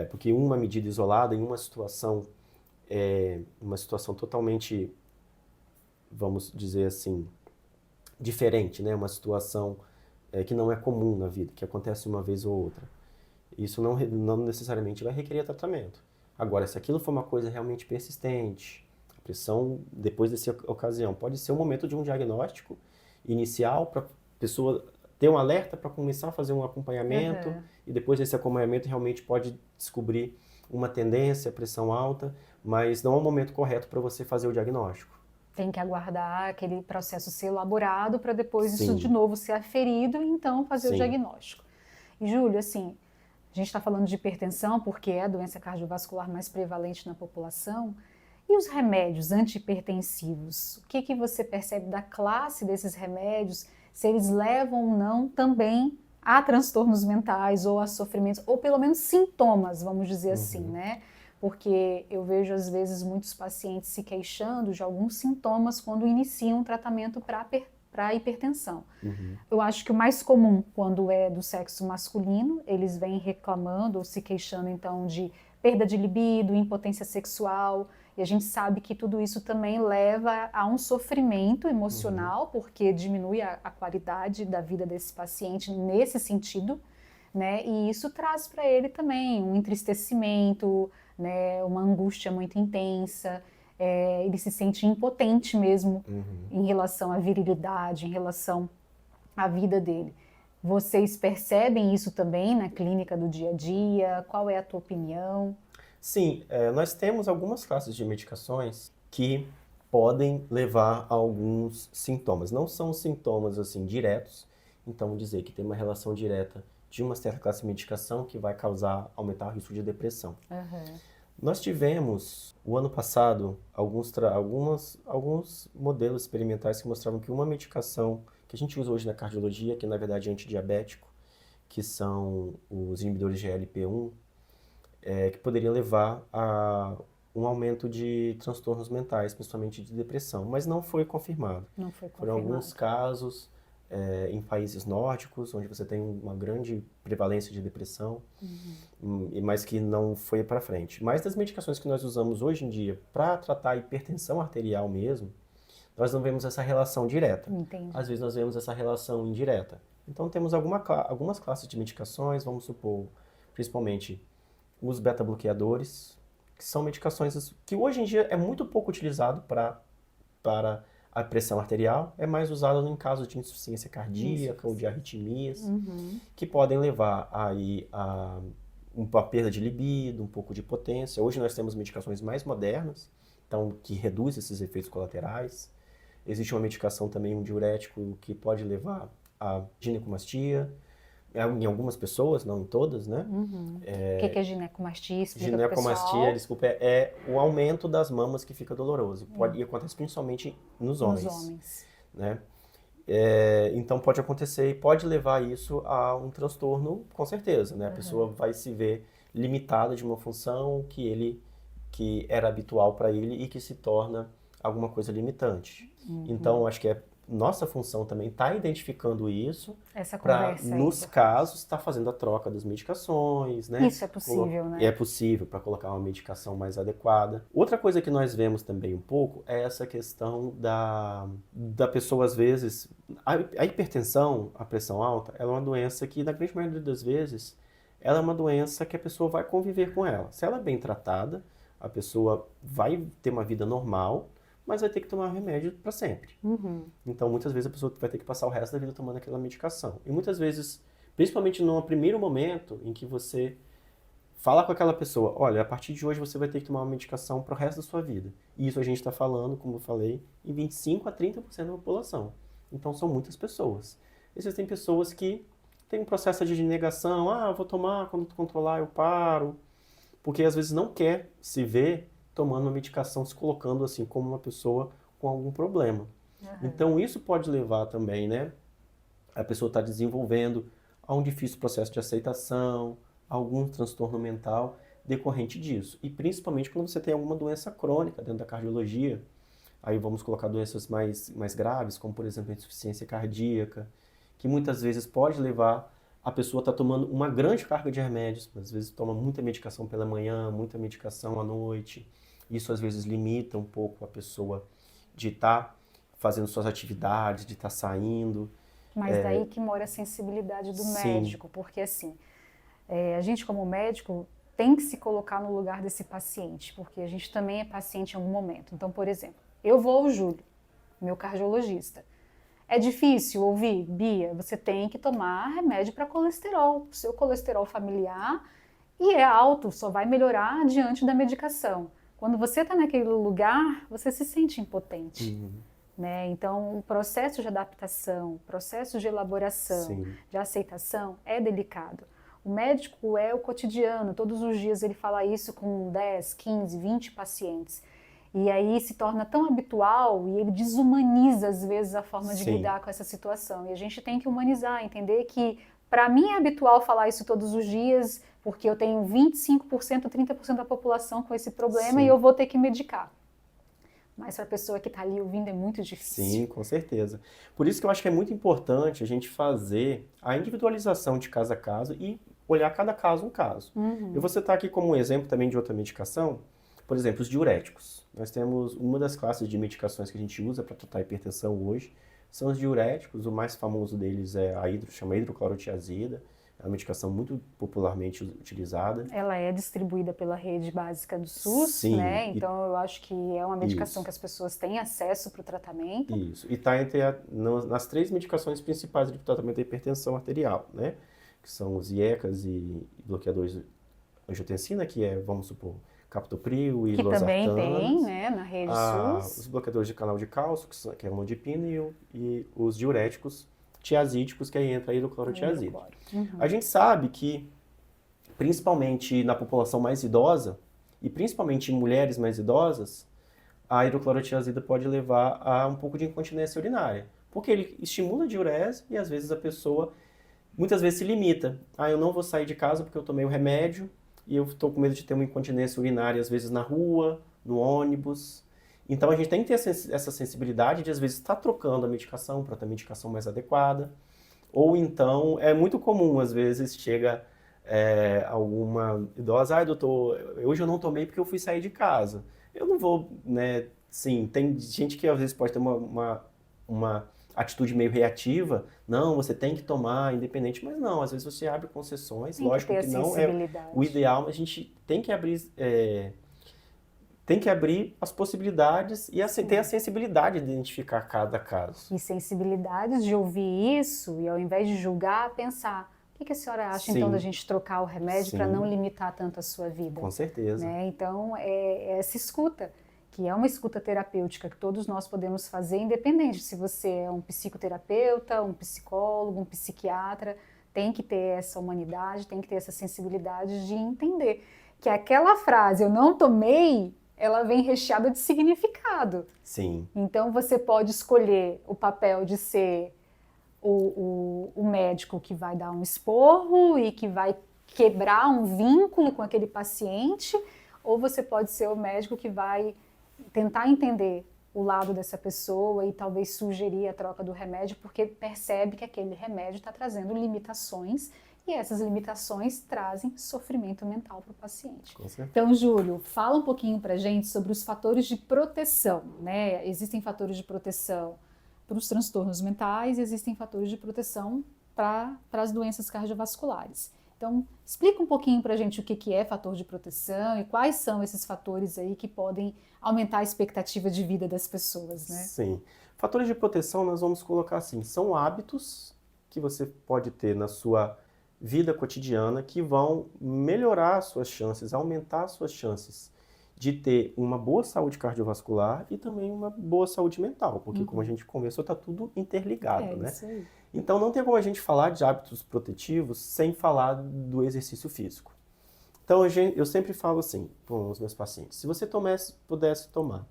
porque uma medida isolada em uma situação totalmente, vamos dizer assim, diferente, né, uma situação que não é comum na vida, que acontece uma vez ou outra. Isso não necessariamente vai requerer tratamento. Agora, se aquilo for uma coisa realmente persistente, a pressão, depois dessa ocasião, pode ser o momento de um diagnóstico inicial para a pessoa ter um alerta para começar a fazer um acompanhamento e depois desse acompanhamento realmente pode descobrir uma tendência, pressão alta, mas não é o momento correto para você fazer o diagnóstico. Tem que aguardar aquele processo ser elaborado para depois Sim. isso de novo ser aferido e então fazer Sim. o diagnóstico. E, Júlio, assim, a gente está falando de hipertensão porque é a doença cardiovascular mais prevalente na população. E os remédios antihipertensivos? O que você percebe da classe desses remédios? Se eles levam ou não também a transtornos mentais ou a sofrimentos, ou pelo menos sintomas, vamos dizer assim, né? Porque eu vejo às vezes muitos pacientes se queixando de alguns sintomas quando iniciam um tratamento para hipertensão. Eu acho que o mais comum, quando é do sexo masculino, eles vêm reclamando ou se queixando então de perda de libido, impotência sexual, e a gente sabe que tudo isso também leva a um sofrimento emocional, porque diminui a qualidade da vida desse paciente nesse sentido, né? E isso traz para ele também um entristecimento, né? Uma angústia muito intensa, ele se sente impotente mesmo em relação à virilidade, em relação à vida dele. Vocês percebem isso também na clínica do dia a dia? Qual é a tua opinião? Sim, nós temos algumas classes de medicações que podem levar a alguns sintomas. Não são sintomas assim diretos, então dizer que tem uma relação direta de uma certa classe de medicação que vai aumentar o risco de depressão. Nós tivemos, o ano passado, alguns modelos experimentais que mostravam que uma medicação que a gente usa hoje na cardiologia, que na verdade é antidiabético, que são os inibidores de GLP-1, que poderia levar a um aumento de transtornos mentais, principalmente de depressão, mas não foi confirmado. Não foi Foram confirmado. alguns casos em países nórdicos, onde você tem uma grande prevalência de depressão, mas que não foi para frente. Mas das medicações que nós usamos hoje em dia para tratar a hipertensão arterial mesmo, nós não vemos essa relação direta. Entendi. Às vezes nós vemos essa relação indireta. Então temos algumas classes de medicações, vamos supor, principalmente os beta-bloqueadores, que são medicações que hoje em dia é muito pouco utilizado para a pressão arterial, é mais usado em casos de insuficiência cardíaca ou de arritmias, que podem levar aí a uma perda de libido, um pouco de potência. Hoje nós temos medicações mais modernas, então, que reduzem esses efeitos colaterais. Existe uma medicação também, um diurético, que pode levar a ginecomastia, em algumas pessoas, não em todas, né? O que é ginecomastia? Explica pro Ginecomastia, pessoal. desculpa, é o aumento das mamas que fica doloroso. E acontece principalmente nos homens. Nos homens. Né? Então pode acontecer e pode levar isso a um transtorno, com certeza, né? A pessoa vai se ver limitada de uma função que era habitual para ele e que se torna alguma coisa limitante. Então acho que nossa função também está identificando isso Essa para, conversa nos casos, estar fazendo a troca das medicações, né? Isso é possível, né? É possível para colocar uma medicação mais adequada. Outra coisa que nós vemos também um pouco é essa questão da pessoa, às vezes... A hipertensão, a pressão alta, ela é uma doença que, na grande maioria das vezes, ela é uma doença que a pessoa vai conviver com ela. Se ela é bem tratada, a pessoa vai ter uma vida normal, mas vai ter que tomar remédio para sempre. Então, muitas vezes a pessoa vai ter que passar o resto da vida tomando aquela medicação. E muitas vezes, principalmente num primeiro momento em que você fala com aquela pessoa, olha, a partir de hoje você vai ter que tomar uma medicação para o resto da sua vida. E isso a gente está falando, como eu falei, em 25 a 30% da população. Então, são muitas pessoas. Existem pessoas que têm um processo de negação, eu vou tomar, quando controlar eu paro, porque às vezes não quer se ver tomando uma medicação, se colocando assim como uma pessoa com algum problema. Então isso pode levar também, né, a pessoa está desenvolvendo a um difícil processo de aceitação, algum transtorno mental decorrente disso. E principalmente quando você tem alguma doença crônica dentro da cardiologia, aí vamos colocar doenças mais graves, como por exemplo a insuficiência cardíaca, que muitas vezes pode levar a pessoa a estar tomando uma grande carga de remédios, às vezes toma muita medicação pela manhã, muita medicação à noite. Isso às vezes limita um pouco a pessoa de estar fazendo suas atividades, de estar saindo. Mas daí que mora a sensibilidade do médico, porque assim, a gente como médico tem que se colocar no lugar desse paciente, porque a gente também é paciente em algum momento. Então, por exemplo, eu vou ao Júlio, meu cardiologista. É difícil ouvir, Bia, você tem que tomar remédio para colesterol, o seu colesterol familiar, e é alto, só vai melhorar diante da medicação. Quando você está naquele lugar, você se sente impotente. Né? Então, o processo de adaptação, o processo de elaboração, de aceitação é delicado. O médico é o cotidiano, todos os dias ele fala isso com 10, 15, 20 pacientes. E aí se torna tão habitual e ele desumaniza às vezes a forma de lidar com essa situação. E a gente tem que humanizar, entender que para mim é habitual falar isso todos os dias, porque eu tenho 25%, 30% da população com esse problema e eu vou ter que medicar. Mas para a pessoa que está ali ouvindo é muito difícil. Sim, com certeza. Por isso que eu acho que é muito importante a gente fazer a individualização de caso a caso e olhar cada caso um caso. Eu vou citar aqui como um exemplo também de outra medicação, por exemplo, os diuréticos. Nós temos uma das classes de medicações que a gente usa para tratar a hipertensão hoje, são os diuréticos. O mais famoso deles é chama hidroclorotiazida. É uma medicação muito popularmente utilizada. Ela é distribuída pela rede básica do SUS, né? Então eu acho que é uma medicação que as pessoas têm acesso para o tratamento. Isso. E está nas 3 medicações principais de tratamento da hipertensão arterial, né? Que são os IECAs e bloqueadores de angiotensina, que é, vamos supor, captopril e losartana. Que também tem, né, na rede SUS. Os bloqueadores de canal de cálcio, que é a amlodipina, e os diuréticos tiazídicos, que aí entra a hidroclorotiazida. A gente sabe que, principalmente na população mais idosa, e principalmente em mulheres mais idosas, a hidroclorotiazida pode levar a um pouco de incontinência urinária, porque ele estimula a diurese e às vezes a pessoa, muitas vezes se limita. Eu não vou sair de casa porque eu tomei o remédio e eu estou com medo de ter uma incontinência urinária às vezes na rua, no ônibus. Então a gente tem que ter essa sensibilidade de às vezes estar trocando a medicação para ter a medicação mais adequada. Ou então, é muito comum, às vezes, chega alguma idosa, doutor, hoje eu não tomei porque eu fui sair de casa. Eu não vou, né, sim, tem gente que às vezes pode ter uma atitude meio reativa, não, você tem que tomar, independente, mas não, às vezes você abre concessões, Tem lógico que não é o ideal, mas a gente tem que abrir as possibilidades e ter a sensibilidade de identificar cada caso. E sensibilidade de ouvir isso e ao invés de julgar, pensar, o que a senhora acha então da gente trocar o remédio para não limitar tanto a sua vida? Com certeza. Né? Então, é essa escuta, que é uma escuta terapêutica que todos nós podemos fazer, independente se você é um psicoterapeuta, um psicólogo, um psiquiatra, tem que ter essa humanidade, tem que ter essa sensibilidade de entender que aquela frase, eu não tomei, ela vem recheada de significado. Sim. Então você pode escolher o papel de ser o médico que vai dar um esporro e que vai quebrar um vínculo com aquele paciente, ou você pode ser o médico que vai tentar entender o lado dessa pessoa e talvez sugerir a troca do remédio, porque percebe que aquele remédio está trazendo limitações e essas limitações trazem sofrimento mental para o paciente. Então, Júlio, fala um pouquinho para a gente sobre os fatores de proteção, né? Existem fatores de proteção para os transtornos mentais e existem fatores de proteção para as doenças cardiovasculares. Então, explica um pouquinho para a gente o que é fator de proteção e quais são esses fatores aí que podem aumentar a expectativa de vida das pessoas, né? Sim. Fatores de proteção nós vamos colocar assim, são hábitos que você pode ter na sua vida cotidiana que vão melhorar as suas chances, aumentar as suas chances de ter uma boa saúde cardiovascular e também uma boa saúde mental, porque como a gente conversou, está tudo interligado, né? Isso aí. Então não tem como a gente falar de hábitos protetivos sem falar do exercício físico. Então eu sempre falo assim com os meus pacientes, se você pudesse tomar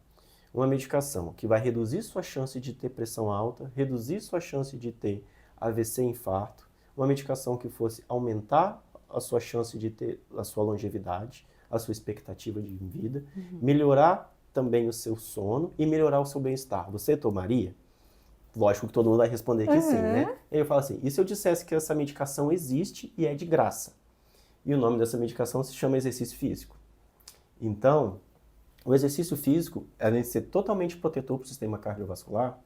uma medicação que vai reduzir sua chance de ter pressão alta, reduzir sua chance de ter AVC e infarto, uma medicação que fosse aumentar a sua chance de ter a sua longevidade, a sua expectativa de vida, melhorar também o seu sono e melhorar o seu bem-estar. Você tomaria? Lógico que todo mundo vai responder que sim, né? E eu falo assim, e se eu dissesse que essa medicação existe e é de graça? E o nome dessa medicação se chama exercício físico. Então, o exercício físico, além de ser totalmente protetor para o sistema cardiovascular,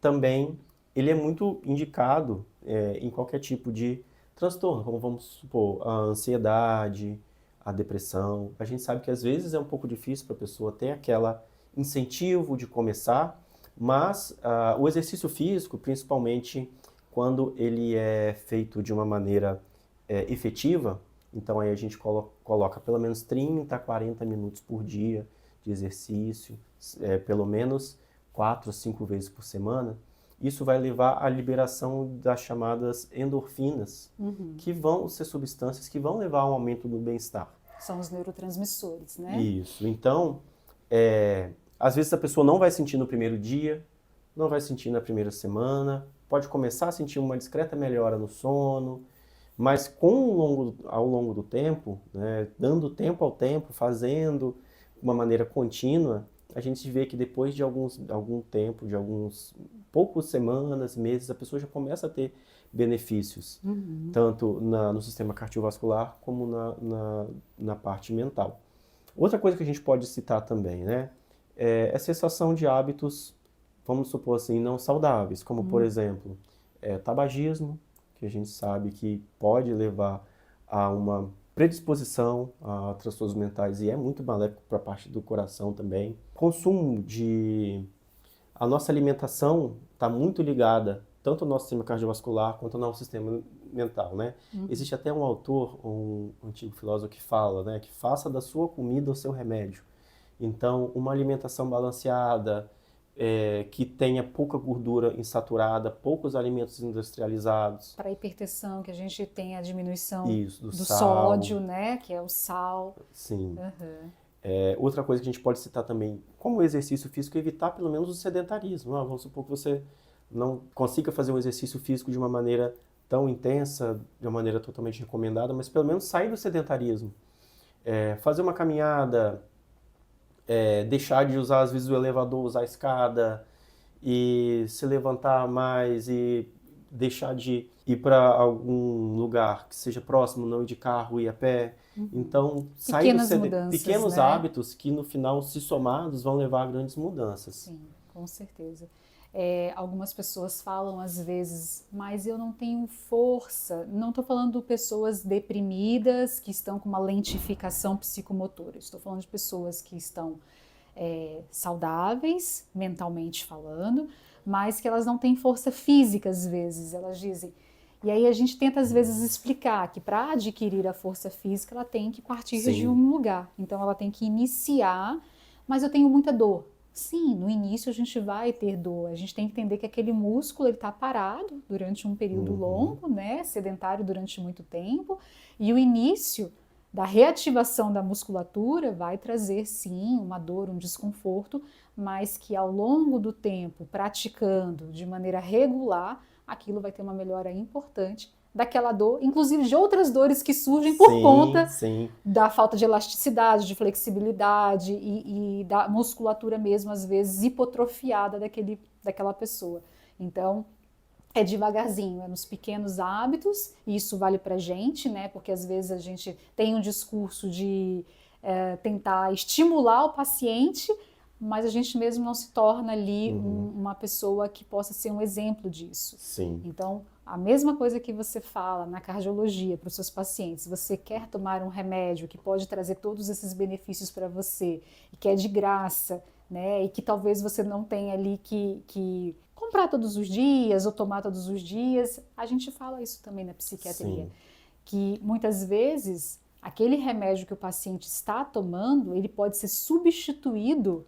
também ele é muito indicado em qualquer tipo de transtorno, como vamos supor, a ansiedade, a depressão. A gente sabe que às vezes é um pouco difícil para a pessoa ter aquela incentivo de começar, mas o exercício físico, principalmente quando ele é feito de uma maneira efetiva, então aí a gente coloca pelo menos 30 a 40 minutos por dia de exercício, pelo menos 4 ou 5 vezes por semana. Isso vai levar à liberação das chamadas endorfinas, que vão ser substâncias que vão levar a um aumento do bem-estar. São os neurotransmissores, né? Isso. Então, às vezes a pessoa não vai sentir no primeiro dia, não vai sentir na primeira semana, pode começar a sentir uma discreta melhora no sono, mas ao longo do tempo, né, dando tempo ao tempo, fazendo de uma maneira contínua, a gente vê que depois de algum tempo, de alguns poucas semanas, meses, a pessoa já começa a ter benefícios, tanto no sistema cardiovascular como na parte mental. Outra coisa que a gente pode citar também, né, é a cessação de hábitos, vamos supor assim, não saudáveis, como por exemplo, tabagismo, que a gente sabe que pode levar a uma predisposição a transtornos mentais e é muito maléfico para a parte do coração também. Consumo a nossa alimentação está muito ligada tanto ao nosso sistema cardiovascular quanto ao nosso sistema mental, né? Existe até um autor, um antigo filósofo que fala, né, que faça da sua comida o seu remédio. Então, uma alimentação balanceada, que tenha pouca gordura insaturada, poucos alimentos industrializados. Para a hipertensão, que a gente tem a diminuição do sódio, né? Que é o sal. Sim. Outra coisa que a gente pode citar também, como exercício físico, é evitar pelo menos o sedentarismo. Vamos supor que você não consiga fazer um exercício físico de uma maneira tão intensa, de uma maneira totalmente recomendada, mas pelo menos sair do sedentarismo. Fazer uma caminhada, deixar de usar às vezes o elevador, usar a escada, e se levantar mais e deixar de ir para algum lugar que seja próximo, não ir de carro, ir a pé. Então, sair Pequenas mudanças, pequenos né? hábitos que no final, se somados, vão levar a grandes mudanças. Sim, com certeza. Algumas pessoas falam às vezes, mas eu não tenho força. Não estou falando de pessoas deprimidas que estão com uma lentificação psicomotora. Estou falando de pessoas que estão saudáveis, mentalmente falando, mas que elas não têm força física às vezes. Elas dizem. E aí a gente tenta às vezes explicar que para adquirir a força física ela tem que partir Sim. de um lugar. Então ela tem que iniciar, mas eu tenho muita dor. Sim, no início a gente vai ter dor, a gente tem que entender que aquele músculo está parado durante um período longo, né, sedentário durante muito tempo, e o início da reativação da musculatura vai trazer sim uma dor, um desconforto, mas que ao longo do tempo, praticando de maneira regular, aquilo vai ter uma melhora importante daquela dor, inclusive de outras dores que surgem por conta da falta de elasticidade, de flexibilidade e da musculatura mesmo, às vezes, hipotrofiada daquela pessoa. Então, é devagarzinho, nos pequenos hábitos, e isso vale pra gente, né? Porque às vezes a gente tem um discurso de tentar estimular o paciente, mas a gente mesmo não se torna ali uma pessoa que possa ser um exemplo disso. Sim. Então, a mesma coisa que você fala na cardiologia para os seus pacientes, você quer tomar um remédio que pode trazer todos esses benefícios para você, e que é de graça, né? E que talvez você não tenha ali que comprar todos os dias ou tomar todos os dias, a gente fala isso também na psiquiatria. Sim. Que muitas vezes aquele remédio que o paciente está tomando, ele pode ser substituído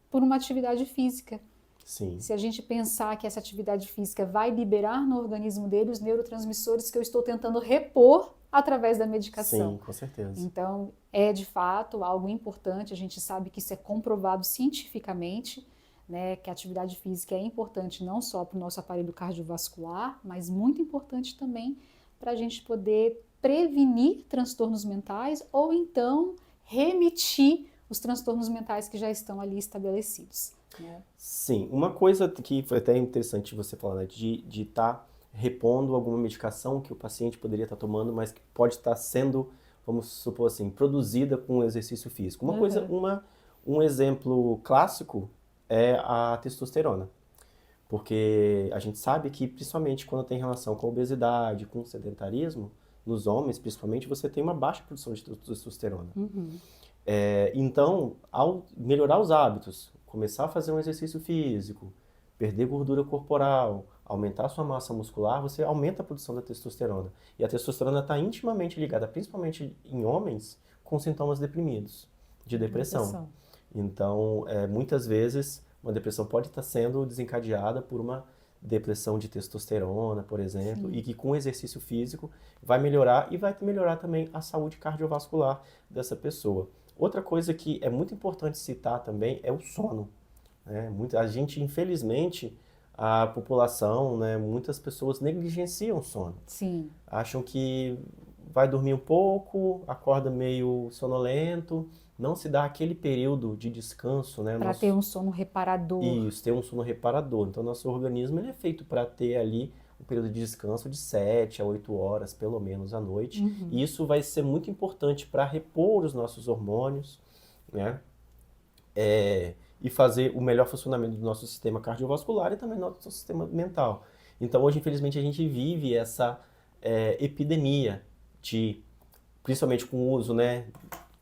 por uma atividade física. Sim. Se a gente pensar que essa atividade física vai liberar no organismo dele os neurotransmissores que eu estou tentando repor através da medicação. Sim, com certeza. Então, é de fato algo importante, a gente sabe que isso é comprovado cientificamente, né, que a atividade física é importante não só para o nosso aparelho cardiovascular, mas muito importante também para a gente poder prevenir transtornos mentais ou então remitir os transtornos mentais que já estão ali estabelecidos. Né? Sim, uma coisa que foi até interessante você falar, né, de estar repondo alguma medicação que o paciente poderia estar tomando, mas que pode estar sendo, vamos supor assim, produzida com o exercício físico. Uma coisa, um exemplo clássico é a testosterona, porque a gente sabe que principalmente quando tem relação com a obesidade, com o sedentarismo, nos homens principalmente, você tem uma baixa produção de testosterona. Então, ao melhorar os hábitos, começar a fazer um exercício físico, perder gordura corporal, aumentar a sua massa muscular, você aumenta a produção da testosterona. E a testosterona está intimamente ligada, principalmente em homens, com sintomas deprimidos, de depressão. Então, muitas vezes, uma depressão pode estar sendo desencadeada por uma depressão de testosterona, por exemplo, e que com o exercício físico vai melhorar e vai melhorar também a saúde cardiovascular dessa pessoa. Outra coisa que é muito importante citar também é o sono. Né? A gente, infelizmente, a população, né, muitas pessoas negligenciam o sono. Sim. Acham que vai dormir um pouco, acorda meio sonolento, não se dá aquele período de descanso, né? Para ter um sono reparador. Isso, ter um sono reparador. Então, nosso organismo ele é feito para ter ali um período de descanso de 7 a 8 horas, pelo menos, à noite. E isso vai ser muito importante para repor os nossos hormônios, né? E fazer o melhor funcionamento do nosso sistema cardiovascular e também do nosso sistema mental. Então, hoje, infelizmente, a gente vive essa epidemia principalmente com o uso, né,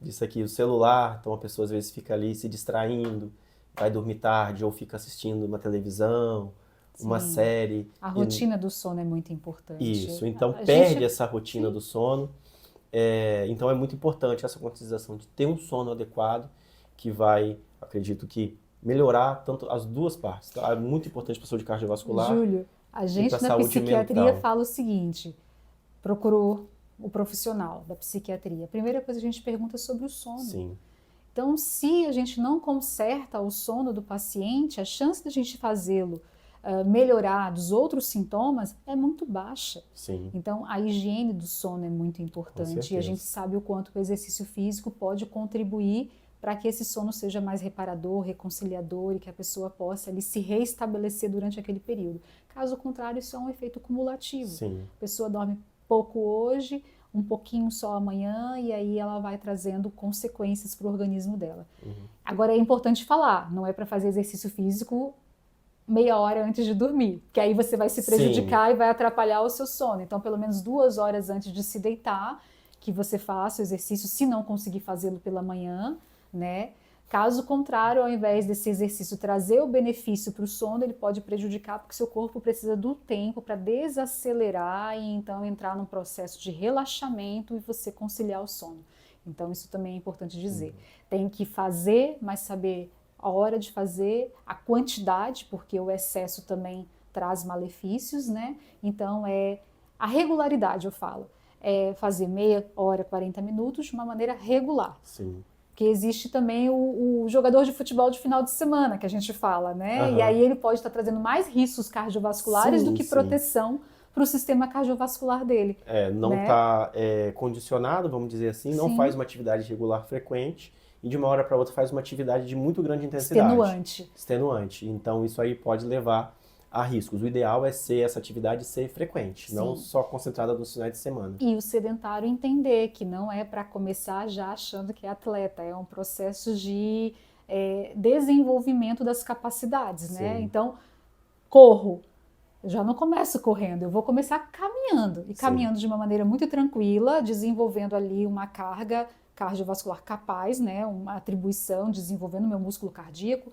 disso aqui, o celular. Então, a pessoa às vezes fica ali se distraindo, vai dormir tarde ou fica assistindo uma televisão, uma série. A rotina do sono é muito importante. Isso, então perde essa rotina do sono. Então é muito importante essa conscientização de ter um sono adequado, que vai, acredito que, melhorar tanto as duas partes. Então, é muito importante para a saúde cardiovascular. Júlio, a gente na psiquiatria fala o seguinte, procurou o profissional da psiquiatria. A primeira coisa a gente pergunta sobre o sono. Sim. Então, se a gente não conserta o sono do paciente, a chance de a gente fazê-lo melhorar dos outros sintomas é muito baixa. Sim. Então, a higiene do sono é muito importante e a gente sabe o quanto o exercício físico pode contribuir para que esse sono seja mais reparador, reconciliador e que a pessoa possa ali se reestabelecer durante aquele período. Caso contrário, isso é um efeito cumulativo. Sim. A pessoa dorme pouco hoje, um pouquinho só amanhã, e aí ela vai trazendo consequências para o organismo dela. Agora é importante falar, não é para fazer exercício físico meia hora antes de dormir, que aí você vai se prejudicar e vai atrapalhar o seu sono. Então, pelo menos 2 horas antes de se deitar, que você faça o exercício, se não conseguir fazê-lo pela manhã, né? Caso contrário, ao invés desse exercício trazer o benefício para o sono, ele pode prejudicar porque seu corpo precisa do tempo para desacelerar e então entrar num processo de relaxamento e você conciliar o sono. Então isso também é importante dizer. Tem que fazer, mas saber a hora de fazer, a quantidade, porque o excesso também traz malefícios, né? Então a regularidade, eu falo, é fazer meia hora, 40 minutos de uma maneira regular. Sim. Porque existe também o jogador de futebol de final de semana, que a gente fala, né? E aí ele pode estar trazendo mais riscos cardiovasculares do que proteção para o sistema cardiovascular dele. Não está condicionado, vamos dizer assim, não faz uma atividade regular frequente e de uma hora para outra faz uma atividade de muito grande intensidade. Extenuante. Então isso aí pode levar a riscos. O ideal é essa atividade ser frequente, não só concentrada nos finais de semana. E o sedentário entender que não é para começar já achando que é atleta, é um processo de desenvolvimento das capacidades, né? Então, corro, eu já não começo correndo, eu vou começar caminhando, e caminhando de uma maneira muito tranquila, desenvolvendo ali uma carga cardiovascular capaz, né? Uma atribuição, desenvolvendo meu músculo cardíaco,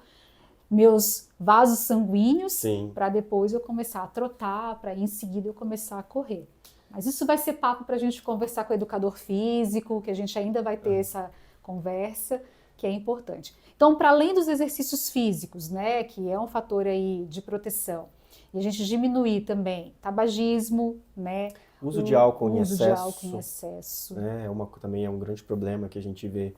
meus vasos sanguíneos, para depois eu começar a trotar, para em seguida eu começar a correr. Mas isso vai ser papo para a gente conversar com o educador físico, que a gente ainda vai ter essa conversa, que é importante. Então, para além dos exercícios físicos, né, que é um fator aí de proteção, e a gente diminuir também tabagismo, né, uso de álcool em excesso. Também é um grande problema que a gente vê.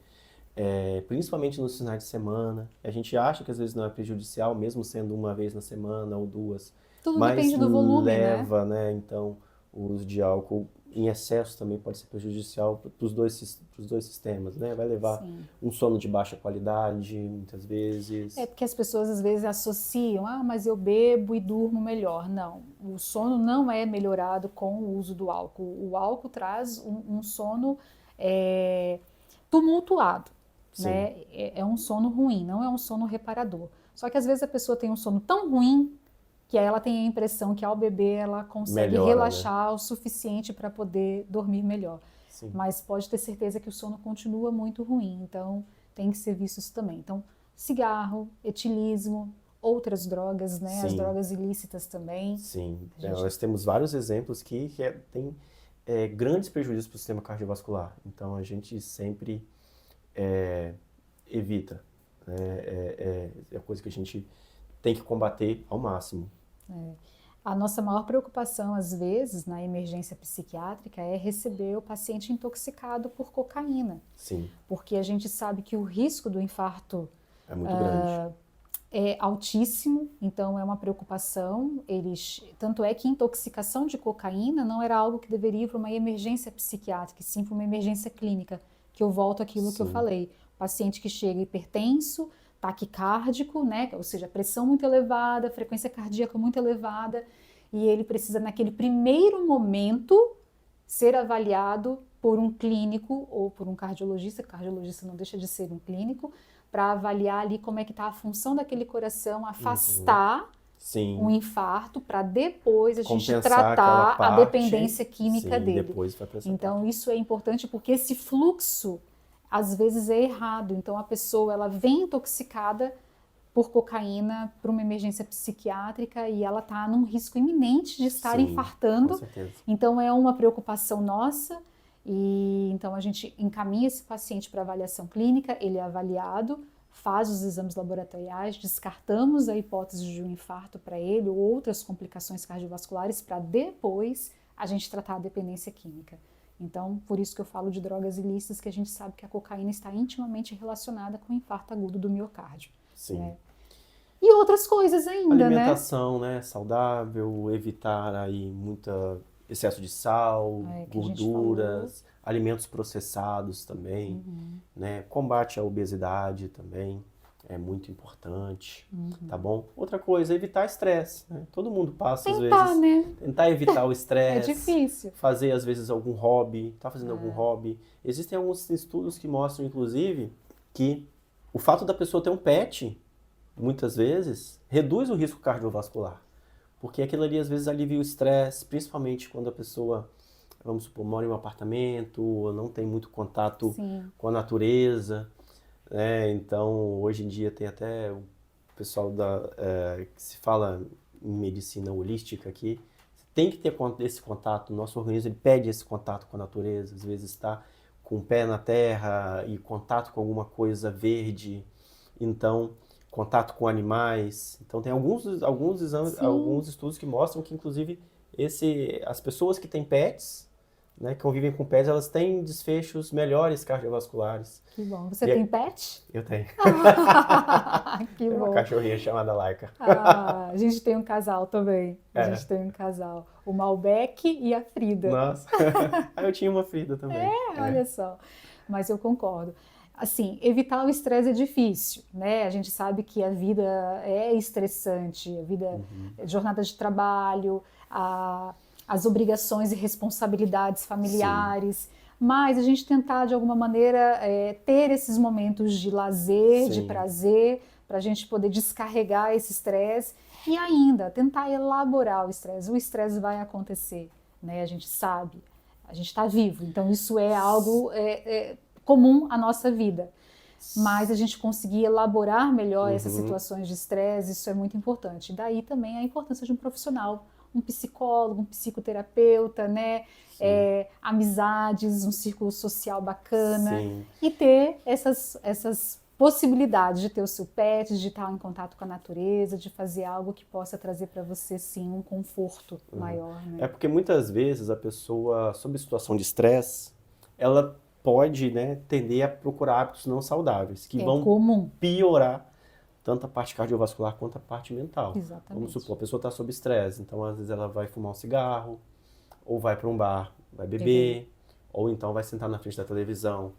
Principalmente nos finais de semana, a gente acha que às vezes não é prejudicial, mesmo sendo uma vez na semana ou 2. Tudo mas depende do volume, leva, né? Então, o uso de álcool em excesso também pode ser prejudicial para os dois sistemas, né? Vai levar um sono de baixa qualidade, muitas vezes. Porque as pessoas às vezes associam, mas eu bebo e durmo melhor. Não, o sono não é melhorado com o uso do álcool. O álcool traz um sono tumultuado. Né? É um sono ruim, não é um sono reparador. Só que às vezes a pessoa tem um sono tão ruim que aí ela tem a impressão que ao beber ela consegue relaxar o suficiente para poder dormir melhor. Mas pode ter certeza que o sono continua muito ruim, então tem que ser visto isso também. Então, cigarro, etilismo, outras drogas, né? As drogas ilícitas também. Nós temos vários exemplos que têm grandes prejuízos para o sistema cardiovascular. Então a gente sempre evita. É a coisa que a gente tem que combater ao máximo. A nossa maior preocupação, às vezes, na emergência psiquiátrica é receber o paciente intoxicado por cocaína. Porque a gente sabe que o risco do infarto é muito grande. É altíssimo, então é uma preocupação. Tanto é que intoxicação de cocaína não era algo que deveria ir para uma emergência psiquiátrica, sim para uma emergência clínica, que eu volto àquilo que eu falei. O paciente que chega hipertenso, taquicárdico, né? Ou seja, pressão muito elevada, frequência cardíaca muito elevada, e ele precisa, naquele primeiro momento, ser avaliado por um clínico ou por um cardiologista. O cardiologista não deixa de ser um clínico, para avaliar ali como é que está a função daquele coração, afastar um infarto, para depois a gente tratar a dependência química dele. Depois vai pra essa então isso é importante porque esse fluxo às vezes é errado. Então a pessoa ela vem intoxicada por cocaína para uma emergência psiquiátrica e ela está num risco imenente de estar infartando. Com certeza. Então é uma preocupação nossa. E então a gente encaminha esse paciente para avaliação clínica, ele é avaliado, faz os exames laboratoriais, descartamos a hipótese de um infarto para ele ou outras complicações cardiovasculares para depois a gente tratar a dependência química. Então, por isso que eu falo de drogas ilícitas, que a gente sabe que a cocaína está intimamente relacionada com o infarto agudo do miocárdio. Sim. Né? E outras coisas ainda, Alimentação, né? Saudável, evitar aí muito excesso de sal, que a gente gorduras, alimentos processados também, né? Combate à obesidade também é muito importante, tá bom? Outra coisa, evitar estresse, né? Todo mundo passa às vezes, né? tentar evitar o estresse. É difícil. Fazer às vezes algum hobby, tá fazendo algum hobby. Existem alguns estudos que mostram, inclusive, que o fato da pessoa ter um pet, muitas vezes, reduz o risco cardiovascular. Porque aquilo ali, às vezes, alivia o estresse, principalmente quando a pessoa, vamos supor, mora em um apartamento, ou não tem muito contato com a natureza. Né? Então, hoje em dia, tem até o pessoal que se fala em medicina holística aqui, tem que ter esse contato. O nosso organismo ele pede esse contato com a natureza. Às vezes está com o pé na terra e contato com alguma coisa verde. Então, contato com animais. Então tem alguns exames, alguns estudos que mostram que inclusive as pessoas que têm pets, né, que convivem com pets, elas têm desfechos melhores cardiovasculares. Que bom. Você tem pet? Eu tenho. Que tem bom. uma cachorrinha chamada Laika. A gente tem um casal também. A gente tem um casal. O Malbec e a Frida. Nossa. Eu tinha uma Frida também. Olha só. Mas eu concordo. Assim, evitar o estresse é difícil, né? A gente sabe que a vida é estressante, a vida, jornada de trabalho, as obrigações e responsabilidades familiares, mas a gente tentar, de alguma maneira, ter esses momentos de lazer, de prazer, para a gente poder descarregar esse estresse e ainda tentar elaborar o estresse. O estresse vai acontecer, né? A gente sabe, a gente está vivo, então isso é algo comum à nossa vida, mas a gente conseguir elaborar melhor essas situações de estresse, isso é muito importante. Daí também a importância de um profissional, um psicólogo, um psicoterapeuta, né? Amizades, um círculo social bacana e ter essas possibilidades de ter o seu pet, de estar em contato com a natureza, de fazer algo que possa trazer para você, sim, um conforto maior. Né? É porque muitas vezes a pessoa, sob situação de estresse, ela pode, né, tender a procurar hábitos não saudáveis, que vão piorar tanto a parte cardiovascular quanto a parte mental. Exatamente. Vamos supor, a pessoa está sob estresse, então às vezes ela vai fumar um cigarro, ou vai para um bar, vai beber, ou então vai sentar na frente da televisão,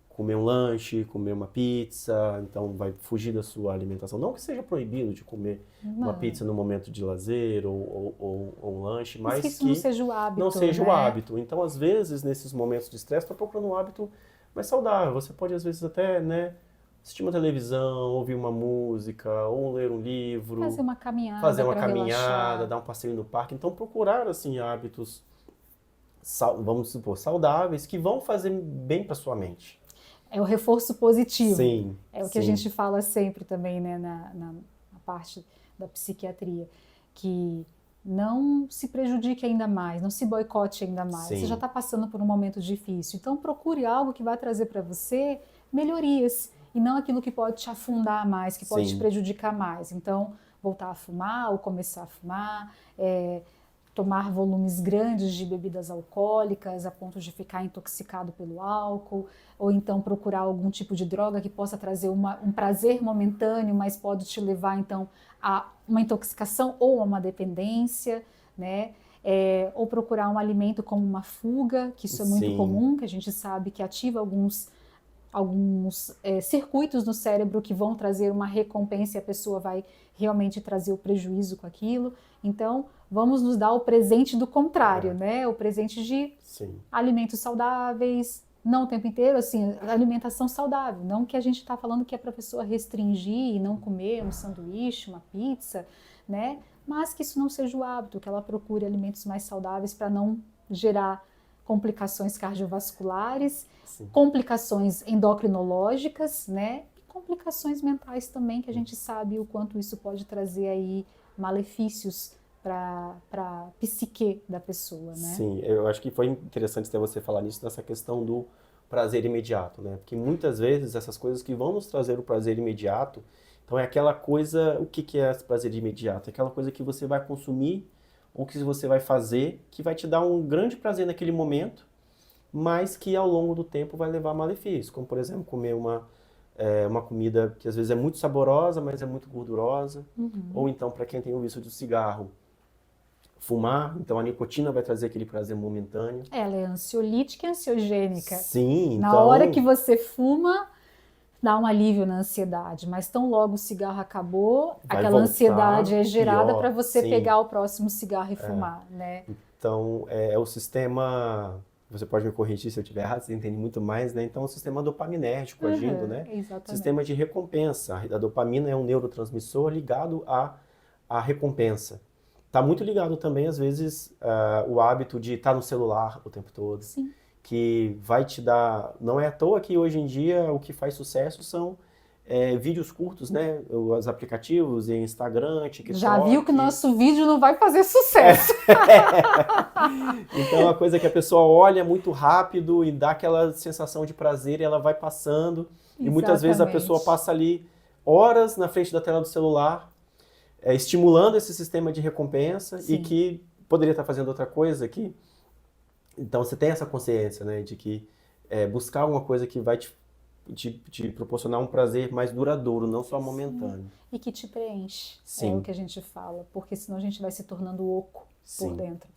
comer um lanche, comer uma pizza, então vai fugir da sua alimentação. Não que seja proibido de comer uma pizza no momento de lazer ou um lanche, mas que isso não seja o hábito. Não seja né? o hábito. Então, às vezes, nesses momentos de estresse, está procurando um hábito mais saudável. Você pode, às vezes, até, né, assistir uma televisão, ouvir uma música, ou ler um livro. Fazer uma caminhada, relaxar. dar um passeio no parque. Então, procurar, assim, hábitos, vamos supor, saudáveis, que vão fazer bem para sua mente. É o reforço positivo. Sim. É o que a gente fala sempre também, né, na parte da psiquiatria, que não se prejudique ainda mais, não se boicote ainda mais. Você já está passando por um momento difícil, então procure algo que vai trazer para você melhorias e não aquilo que pode te afundar mais, que pode te prejudicar mais. Então, voltar a fumar ou começar a fumar, tomar volumes grandes de bebidas alcoólicas a ponto de ficar intoxicado pelo álcool, ou então procurar algum tipo de droga que possa trazer um prazer momentâneo, mas pode te levar então a uma intoxicação ou a uma dependência, né? Ou procurar um alimento como uma fuga, que isso é muito comum, que a gente sabe que ativa alguns circuitos no cérebro que vão trazer uma recompensa e a pessoa vai realmente trazer o prejuízo com aquilo. Então, vamos nos dar o presente do contrário, né? O presente de alimentos saudáveis, não o tempo inteiro, assim, alimentação saudável. Não que a gente está falando que é para a pessoa restringir e não comer um sanduíche, uma pizza, né? Mas que isso não seja o hábito, que ela procure alimentos mais saudáveis para não gerar complicações cardiovasculares, complicações endocrinológicas, né? E complicações mentais também, que a gente sabe o quanto isso pode trazer aí malefícios para a psique da pessoa, né? Sim, eu acho que foi interessante até você falar nisso, nessa questão do prazer imediato, né? Porque muitas vezes essas coisas que vão nos trazer o prazer imediato, então é aquela coisa, o que é esse prazer imediato? É aquela coisa que você vai consumir ou que você vai fazer que vai te dar um grande prazer naquele momento, mas que ao longo do tempo vai levar a malefícios, como por exemplo comer uma comida que às vezes é muito saborosa, mas é muito gordurosa, ou então para quem tem o vício de cigarro, fumar, então a nicotina vai trazer aquele prazer momentâneo. Ela é ansiolítica e ansiogênica. Sim, Na então... hora que você fuma, dá um alívio na ansiedade, mas tão logo o cigarro acabou, Vai aquela voltar ansiedade é gerada pior, para você sim. pegar o próximo cigarro e fumar, né? Então, é o sistema, você pode me corrigir se eu estiver errado, você entende muito mais, né? Então, é o sistema dopaminérgico agindo, né? Exatamente. Sistema de recompensa. A dopamina é um neurotransmissor ligado à recompensa. Está muito ligado também, às vezes, o hábito de estar no celular o tempo todo. Sim. Que vai te dar... Não é à toa que hoje em dia o que faz sucesso são vídeos curtos, né? Os aplicativos, Instagram, TikTok. Já viu que nosso vídeo não vai fazer sucesso. Então é uma coisa que a pessoa olha muito rápido e dá aquela sensação de prazer e ela vai passando. E muitas vezes a pessoa passa ali horas na frente da tela do celular, estimulando esse sistema de recompensa. Sim. E que poderia estar fazendo outra coisa aqui. Então você tem essa consciência, né, de que buscar alguma coisa que vai te proporcionar um prazer mais duradouro, não só momentâneo. E que te preenche, Sim. é o que a gente fala, porque senão a gente vai se tornando oco Sim. por dentro.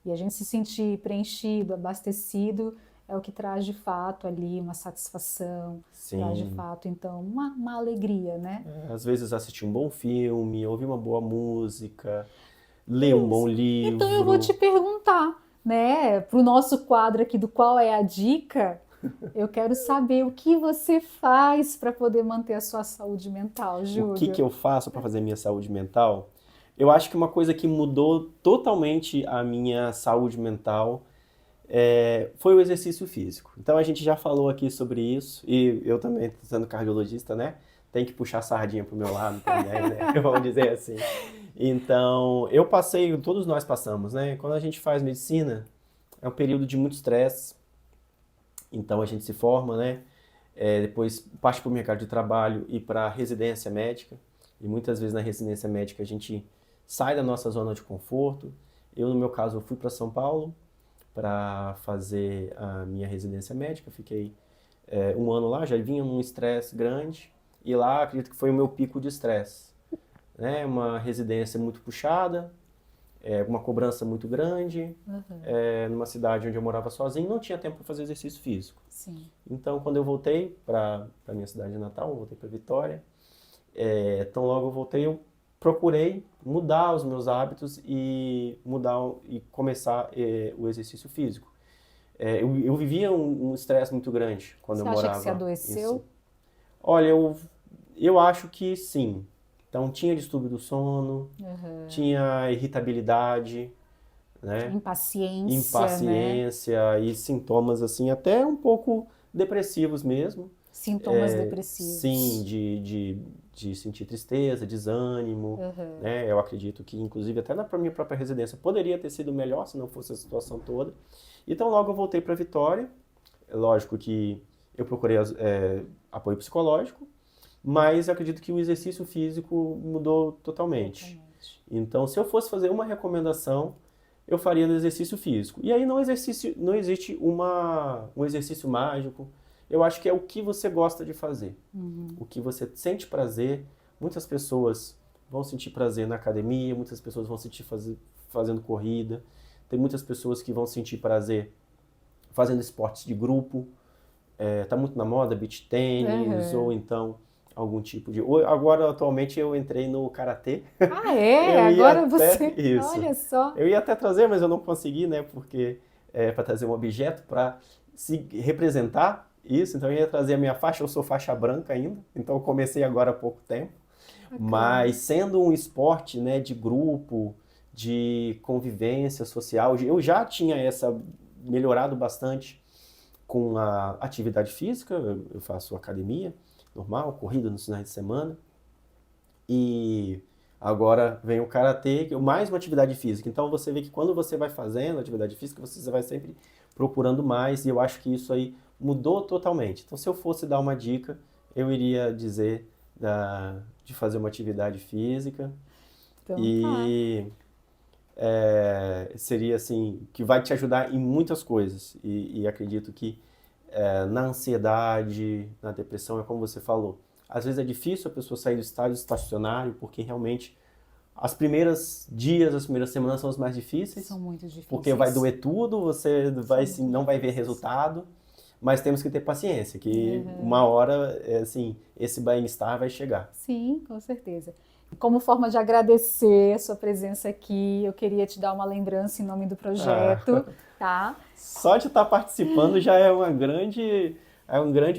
E a gente se sentir preenchido, abastecido, é o que traz de fato ali uma satisfação, Sim. traz de fato, então, uma alegria, né? Às vezes assistir um bom filme, ouvir uma boa música, ler um bom livro. Então eu vou te perguntar, né, para o nosso quadro aqui do Qual é a Dica, eu quero saber o que você faz para poder manter a sua saúde mental, Júlio. O que eu faço para fazer minha saúde mental? Eu acho que uma coisa que mudou totalmente a minha saúde mental foi o exercício físico. Então a gente já falou aqui sobre isso, e eu também, sendo cardiologista, né, tem que puxar a sardinha pro meu lado também, né, vamos dizer assim. Então, todos nós passamos, né, quando a gente faz medicina, é um período de muito estresse, então a gente se forma, né, depois parte para o mercado de trabalho e para a residência médica, e muitas vezes na residência médica a gente sai da nossa zona de conforto. Eu, no meu caso, fui para São Paulo para fazer a minha residência médica, fiquei 1 ano lá, já vinha num estresse grande, e lá acredito que foi o meu pico de estresse, né? Uma residência muito puxada, uma cobrança muito grande, numa cidade onde eu morava sozinho, não tinha tempo para fazer exercício físico. Sim. Então, quando eu voltei para a minha cidade natal, eu voltei para Vitória, tão logo eu voltei, eu procurei mudar os meus hábitos e começar o exercício físico. Eu vivia um estresse muito grande quando eu morava. Você acha que você adoeceu? Olha, eu acho que sim. Então tinha distúrbio do sono, tinha irritabilidade, né? Impaciência, né? E sintomas assim até um pouco depressivos mesmo. Sintomas depressivos. Sim, de sentir tristeza, desânimo, né? Eu acredito que, inclusive, até na minha própria residência poderia ter sido melhor se não fosse a situação toda. Então, logo eu voltei para Vitória. É lógico que eu procurei apoio psicológico, mas eu acredito que o exercício físico mudou totalmente. Então, se eu fosse fazer uma recomendação, eu faria no exercício físico. E aí não existe um exercício mágico. Eu acho que é o que você gosta de fazer, o que você sente prazer. Muitas pessoas vão sentir prazer na academia, muitas pessoas vão sentir fazendo corrida, tem muitas pessoas que vão sentir prazer fazendo esportes de grupo, tá muito na moda beach tênis, ou então algum tipo de... Agora, atualmente, eu entrei no karatê. Ah, agora você... Isso. Olha só. Eu ia até trazer, mas eu não consegui, né, porque para trazer um objeto para se representar isso, então eu ia trazer a minha faixa, eu sou faixa branca ainda, então eu comecei agora há pouco tempo, mas sendo um esporte, né, de grupo, de convivência social, eu já tinha melhorado bastante com a atividade física, eu faço academia normal, corrida nos finais de semana, e agora vem o karatê, mais uma atividade física, então você vê que quando você vai fazendo atividade física, você vai sempre procurando mais, e eu acho que isso aí mudou totalmente. Então, se eu fosse dar uma dica, eu iria dizer de fazer uma atividade física. Então, seria assim, que vai te ajudar em muitas coisas. E acredito que na ansiedade, na depressão, é como você falou. Às vezes é difícil a pessoa sair do estado estacionário, porque realmente as primeiras dias, as primeiras semanas são as mais difíceis. São muito difíceis. Porque vai doer tudo, você não vai ver resultado, mas temos que ter paciência, que uma hora, assim, esse bem-estar vai chegar. Sim, com certeza. Como forma de agradecer a sua presença aqui, eu queria te dar uma lembrança em nome do projeto, tá? Só de estar participando já é um grande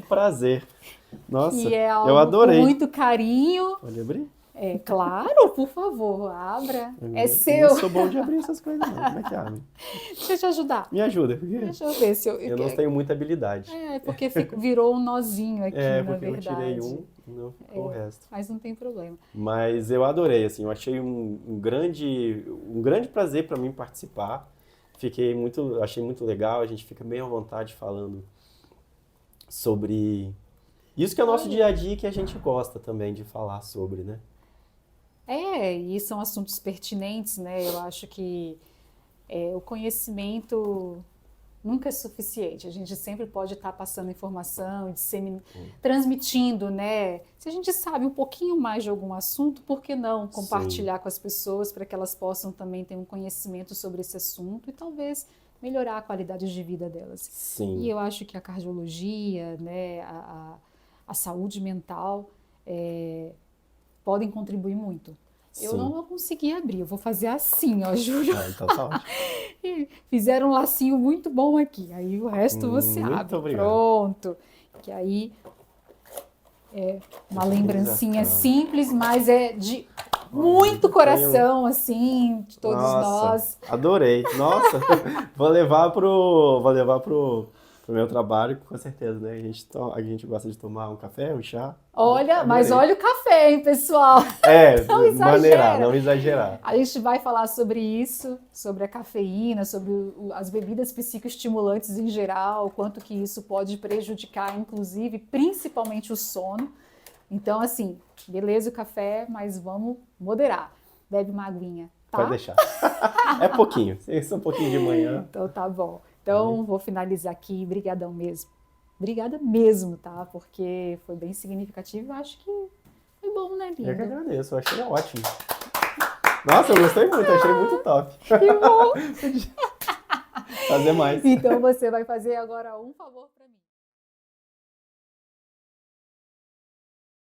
prazer. Nossa, Que é algo eu adorei. com muito carinho. Pode abrir? Claro, por favor, abra. É Eu seu. não sou bom de abrir essas coisas, não. Como é que abre? Deixa eu te ajudar. Me ajuda, porque Deixa eu ver se eu não tenho muita habilidade. porque virou um nozinho aqui, na Porque eu verdade. tirei um e não ficou o resto. Mas não tem problema. Mas eu adorei, assim, eu achei um grande prazer para mim participar. Achei muito legal, a gente fica meio à vontade falando sobre isso que é o nosso dia a dia, que a gente gosta também de falar sobre, né? E são assuntos pertinentes, né? Eu acho que o conhecimento nunca é suficiente. A gente sempre pode estar passando informação, transmitindo, né? Se a gente sabe um pouquinho mais de algum assunto, por que não compartilhar com as pessoas para que elas possam também ter um conhecimento sobre esse assunto e talvez melhorar a qualidade de vida delas. Sim. E eu acho que a cardiologia, né, a saúde mental podem contribuir muito. Sim. Eu não vou conseguir abrir, eu vou fazer assim, ó, Júlio. Então tá ótimo. Fizeram um lacinho muito bom aqui, aí o resto você muito abre. obrigado. Pronto. Que aí é uma lembrancinha Organização. simples, mas é de muito coração, assim, de todos nós. Adorei. Nossa, vou levar pro meu trabalho, com certeza, né? A gente gosta de tomar um café, um chá. Olha, mas olha o café, hein, pessoal? Não exagera. Maneirar, não exagerar. A gente vai falar sobre isso, sobre a cafeína, sobre as bebidas psicoestimulantes em geral, o quanto que isso pode prejudicar, inclusive, principalmente o sono. Então, assim, beleza o café, mas vamos moderar. Bebe uma aguinha, tá? Pode deixar. É pouquinho, isso é um pouquinho de manhã. Então tá bom. Então vou finalizar aqui, brigadão mesmo. Obrigada mesmo, tá? Porque foi bem significativo e acho que foi bom, né, Linda? Eu que agradeço, eu achei ótimo. Nossa, eu gostei muito, achei muito top. Que bom! Fazer mais. Então você vai fazer agora um favor.